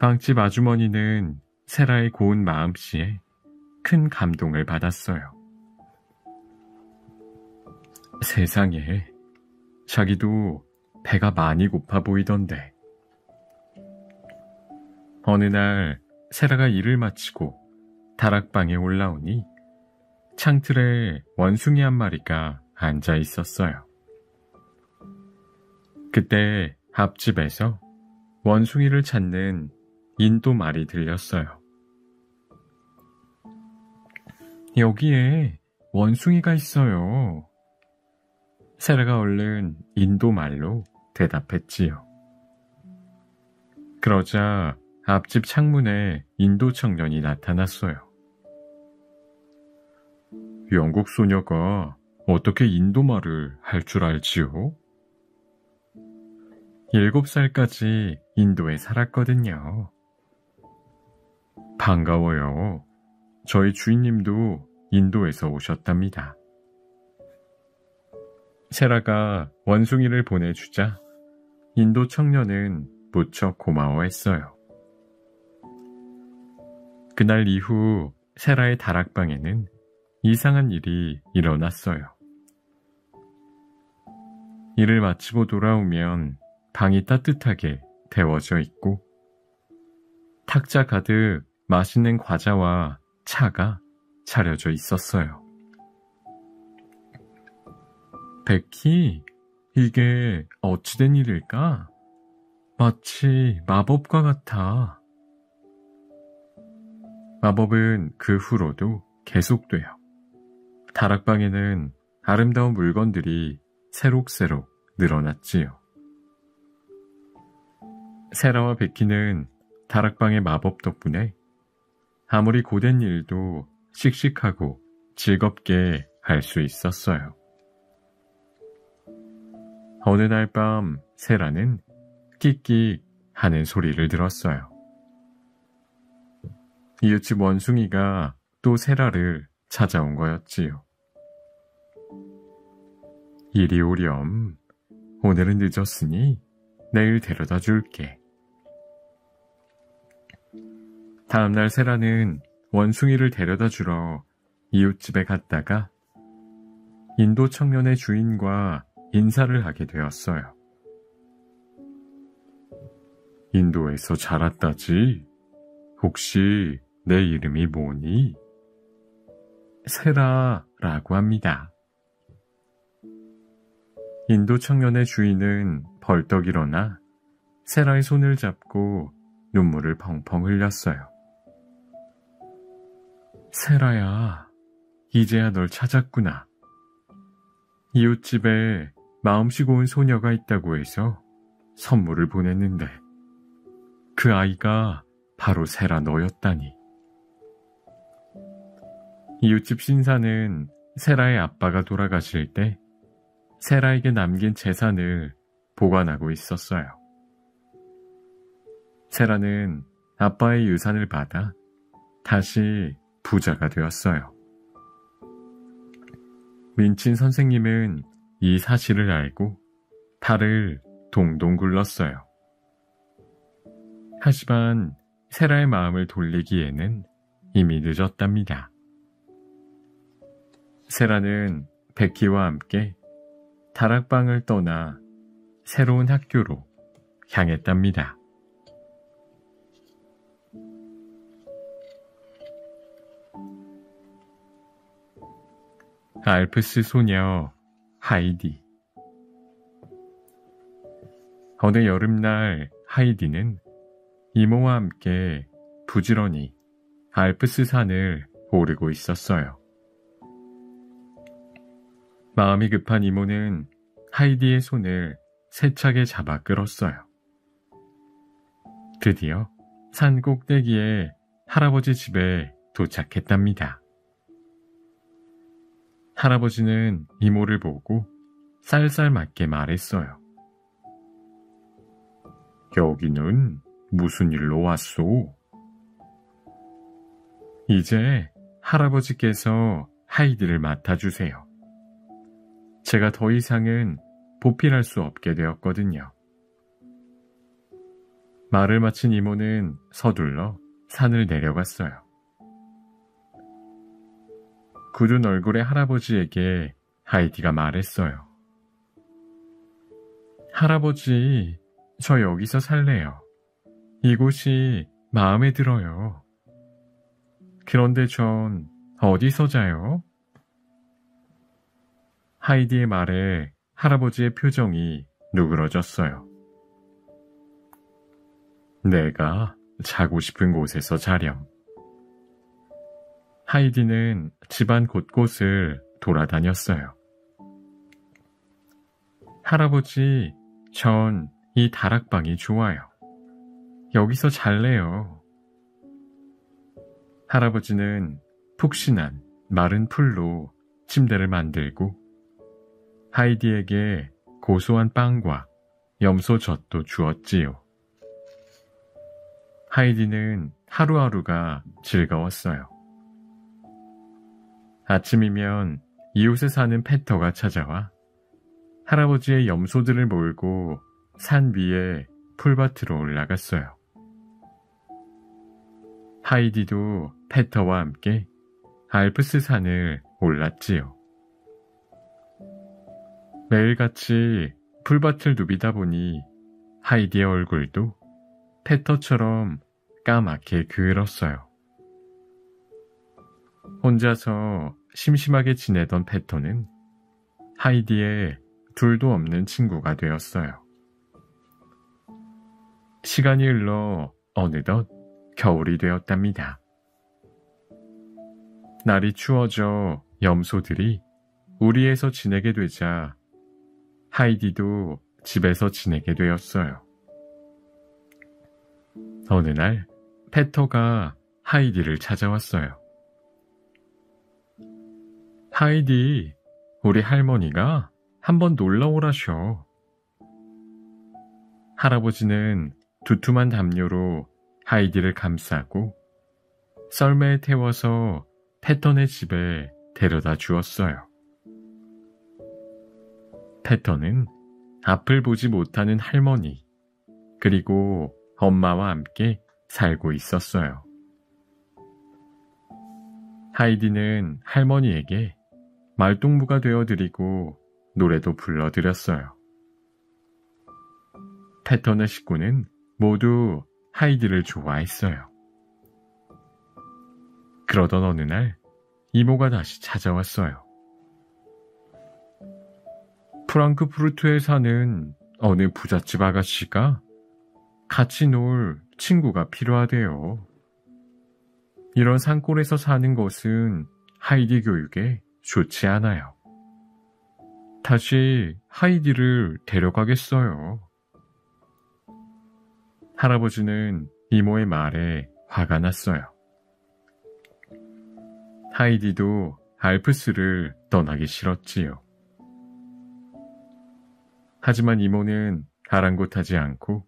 빵집 아주머니는 세라의 고운 마음씨에 큰 감동을 받았어요. 세상에, 자기도 배가 많이 고파 보이던데. 어느 날 세라가 일을 마치고 다락방에 올라오니 창틀에 원숭이 한 마리가 앉아 있었어요. 그때 앞집에서 원숭이를 찾는 인도 말이 들렸어요. 여기에 원숭이가 있어요. 세라가 얼른 인도 말로 대답했지요. 그러자 앞집 창문에 인도 청년이 나타났어요. 영국 소녀가 어떻게 인도 말을 할 줄 알지요? 7살까지 인도에 살았거든요. 반가워요. 저희 주인님도 인도에서 오셨답니다. 세라가 원숭이를 보내주자 인도 청년은 무척 고마워했어요. 그날 이후 세라의 다락방에는 이상한 일이 일어났어요. 일을 마치고 돌아오면 방이 따뜻하게 데워져 있고 탁자 가득 맛있는 과자와 차가 차려져 있었어요. 베키, 이게 어찌된 일일까? 마치 마법과 같아. 마법은 그 후로도 계속돼요. 다락방에는 아름다운 물건들이 새록새록 늘어났지요. 세라와 베키는 다락방의 마법 덕분에 아무리 고된 일도 씩씩하고 즐겁게 할 수 있었어요. 어느 날 밤 세라는 끽끽 하는 소리를 들었어요. 이웃집 원숭이가 또 세라를 찾아온 거였지요. 이리 오렴. 오늘은 늦었으니 내일 데려다 줄게. 다음날 세라는 원숭이를 데려다 주러 이웃집에 갔다가 인도 청년의 주인과 인사를 하게 되었어요. 인도에서 자랐다지? 혹시 내 이름이 뭐니? 세라라고 합니다. 인도 청년의 주인은 벌떡 일어나 세라의 손을 잡고 눈물을 펑펑 흘렸어요. 세라야, 이제야 널 찾았구나. 이웃집에 마음씨 고운 소녀가 있다고 해서 선물을 보냈는데 그 아이가 바로 세라 너였다니. 이웃집 신사는 세라의 아빠가 돌아가실 때 세라에게 남긴 재산을 보관하고 있었어요. 세라는 아빠의 유산을 받아 다시 부자가 되었어요. 민친 선생님은 이 사실을 알고 발을 동동 굴렀어요. 하지만 세라의 마음을 돌리기에는 이미 늦었답니다. 세라는 베키와 함께 다락방을 떠나 새로운 학교로 향했답니다. 알프스 소녀 하이디. 어느 여름날 하이디는 이모와 함께 부지런히 알프스 산을 오르고 있었어요. 마음이 급한 이모는 하이디의 손을 세차게 잡아 끌었어요. 드디어 산 꼭대기에 할아버지 집에 도착했답니다. 할아버지는 이모를 보고 쌀쌀맞게 말했어요. 여기는 무슨 일로 왔소? 이제 할아버지께서 하이디를 맡아주세요. 제가 더 이상은 보필할 수 없게 되었거든요. 말을 마친 이모는 서둘러 산을 내려갔어요. 굳은 얼굴의 할아버지에게 하이디가 말했어요. 할아버지, 저 여기서 살래요. 이곳이 마음에 들어요. 그런데 전 어디서 자요? 하이디의 말에 할아버지의 표정이 누그러졌어요. 내가 자고 싶은 곳에서 자렴. 하이디는 집안 곳곳을 돌아다녔어요. 할아버지, 전 이 다락방이 좋아요. 여기서 잘래요. 할아버지는 푹신한 마른 풀로 침대를 만들고 하이디에게 고소한 빵과 염소젓도 주었지요. 하이디는 하루하루가 즐거웠어요. 아침이면 이웃에 사는 패터가 찾아와 할아버지의 염소들을 몰고 산 위에 풀밭으로 올라갔어요. 하이디도 패터와 함께 알프스 산을 올랐지요. 매일같이 풀밭을 누비다 보니 하이디의 얼굴도 패터처럼 까맣게 그을었어요. 혼자서 심심하게 지내던 패터는 하이디의 둘도 없는 친구가 되었어요. 시간이 흘러 어느덧 겨울이 되었답니다. 날이 추워져 염소들이 우리에서 지내게 되자 하이디도 집에서 지내게 되었어요. 어느 날 패터가 하이디를 찾아왔어요. 하이디, 우리 할머니가 한번 놀러 오라셔. 할아버지는 두툼한 담요로 하이디를 감싸고 썰매에 태워서 패턴의 집에 데려다 주었어요. 패턴은 앞을 보지 못하는 할머니 그리고 엄마와 함께 살고 있었어요. 하이디는 할머니에게 말동무가 되어드리고 노래도 불러드렸어요. 패턴의 식구는 모두 하이디를 좋아했어요. 그러던 어느 날 이모가 다시 찾아왔어요. 프랑크푸르트에 사는 어느 부잣집 아가씨가 같이 놀 친구가 필요하대요. 이런 산골에서 사는 것은 하이디 교육에 좋지 않아요. 다시 하이디를 데려가겠어요. 할아버지는 이모의 말에 화가 났어요. 하이디도 알프스를 떠나기 싫었지요. 하지만 이모는 아랑곳하지 않고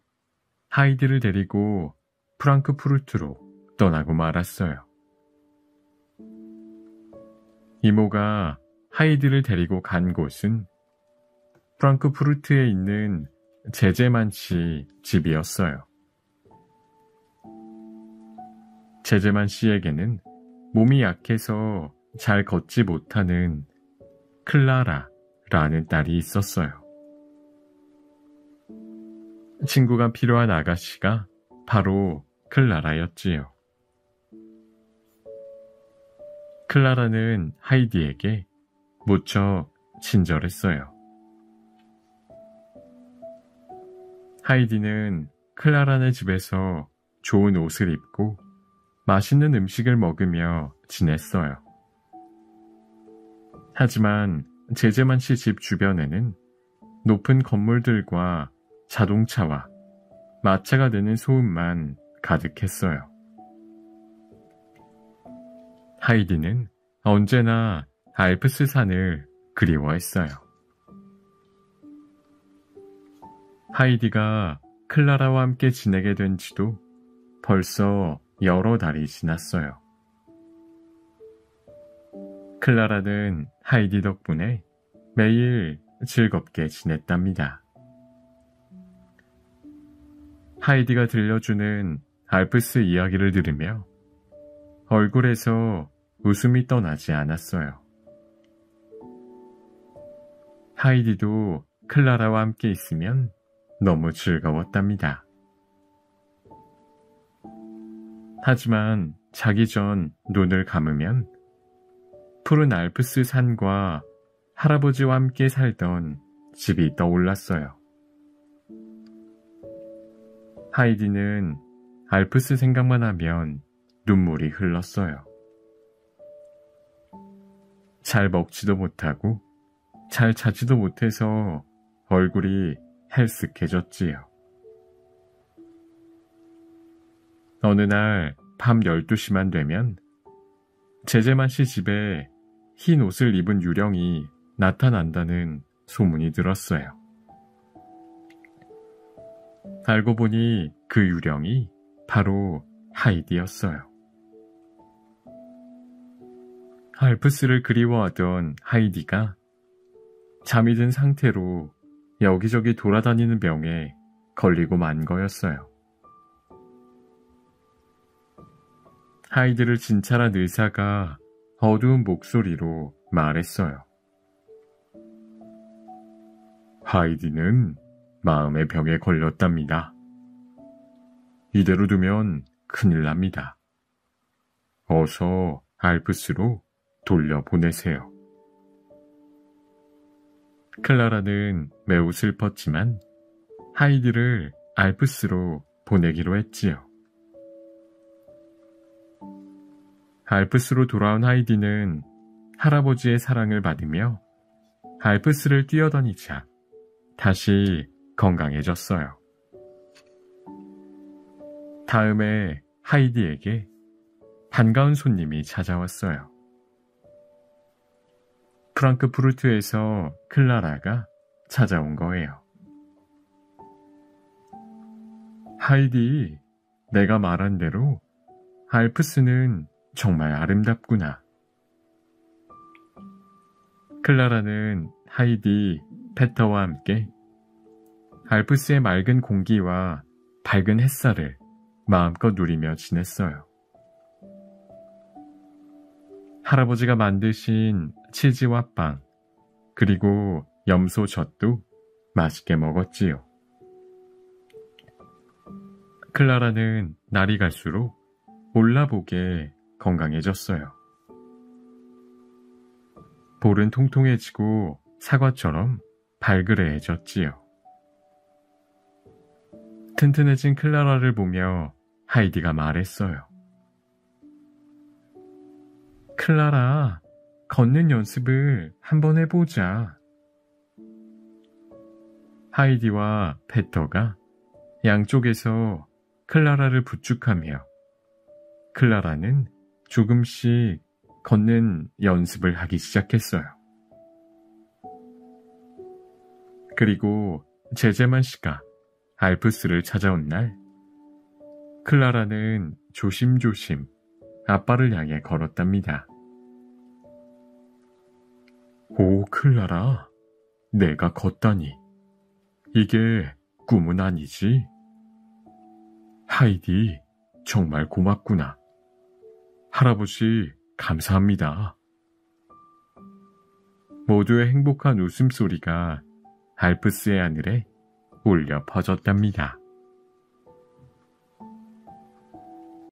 하이디를 데리고 프랑크푸르트로 떠나고 말았어요. 이모가 하이디를 데리고 간 곳은 프랑크푸르트에 있는 제제만 씨 집이었어요. 제제만 씨에게는 몸이 약해서 잘 걷지 못하는 클라라라는 딸이 있었어요. 친구가 필요한 아가씨가 바로 클라라였지요. 클라라는 하이디에게 무척 친절했어요. 하이디는 클라라네 집에서 좋은 옷을 입고 맛있는 음식을 먹으며 지냈어요. 하지만 제제만 씨 집 주변에는 높은 건물들과 자동차와 마차가 되는 소음만 가득했어요. 하이디는 언제나 알프스 산을 그리워했어요. 하이디가 클라라와 함께 지내게 된 지도 벌써 여러 달이 지났어요. 클라라는 하이디 덕분에 매일 즐겁게 지냈답니다. 하이디가 들려주는 알프스 이야기를 들으며 얼굴에서 웃음이 떠나지 않았어요. 하이디도 클라라와 함께 있으면 너무 즐거웠답니다. 하지만 자기 전 눈을 감으면 푸른 알프스 산과 할아버지와 함께 살던 집이 떠올랐어요. 하이디는 알프스 생각만 하면 눈물이 흘렀어요. 잘 먹지도 못하고 잘 자지도 못해서 얼굴이 헬쓱해졌지요. 어느 날 밤 12시만 되면 제제만 씨 집에 흰 옷을 입은 유령이 나타난다는 소문이 들었어요. 알고 보니 그 유령이 바로 하이디였어요. 알프스를 그리워하던 하이디가 잠이 든 상태로 여기저기 돌아다니는 병에 걸리고 만 거였어요. 하이디를 진찰한 의사가 어두운 목소리로 말했어요. 하이디는 마음의 병에 걸렸답니다. 이대로 두면 큰일 납니다. 어서 알프스로 돌려보내세요. 클라라는 매우 슬펐지만 하이디를 알프스로 보내기로 했지요. 알프스로 돌아온 하이디는 할아버지의 사랑을 받으며 알프스를 뛰어다니자 다시 건강해졌어요. 다음에 하이디에게 반가운 손님이 찾아왔어요. 프랑크푸르트에서 클라라가 찾아온 거예요. 하이디, 내가 말한 대로 알프스는 정말 아름답구나. 클라라는 하이디, 페터와 함께 알프스의 맑은 공기와 밝은 햇살을 마음껏 누리며 지냈어요. 할아버지가 만드신 치즈와 빵, 그리고 염소젓도 맛있게 먹었지요. 클라라는 날이 갈수록 올라보게 건강해졌어요. 볼은 통통해지고 사과처럼 발그레해졌지요. 튼튼해진 클라라를 보며 하이디가 말했어요. 클라라, 걷는 연습을 한번 해보자. 하이디와 페터가 양쪽에서 클라라를 부축하며 클라라는 조금씩 걷는 연습을 하기 시작했어요. 그리고 제제만 씨가 알프스를 찾아온 날, 클라라는 조심조심 아빠를 향해 걸었답니다. 오, 클라라, 내가 걷다니. 이게 꿈은 아니지? 하이디, 정말 고맙구나. 할아버지, 감사합니다. 모두의 행복한 웃음소리가 알프스의 하늘에 울려 퍼졌답니다.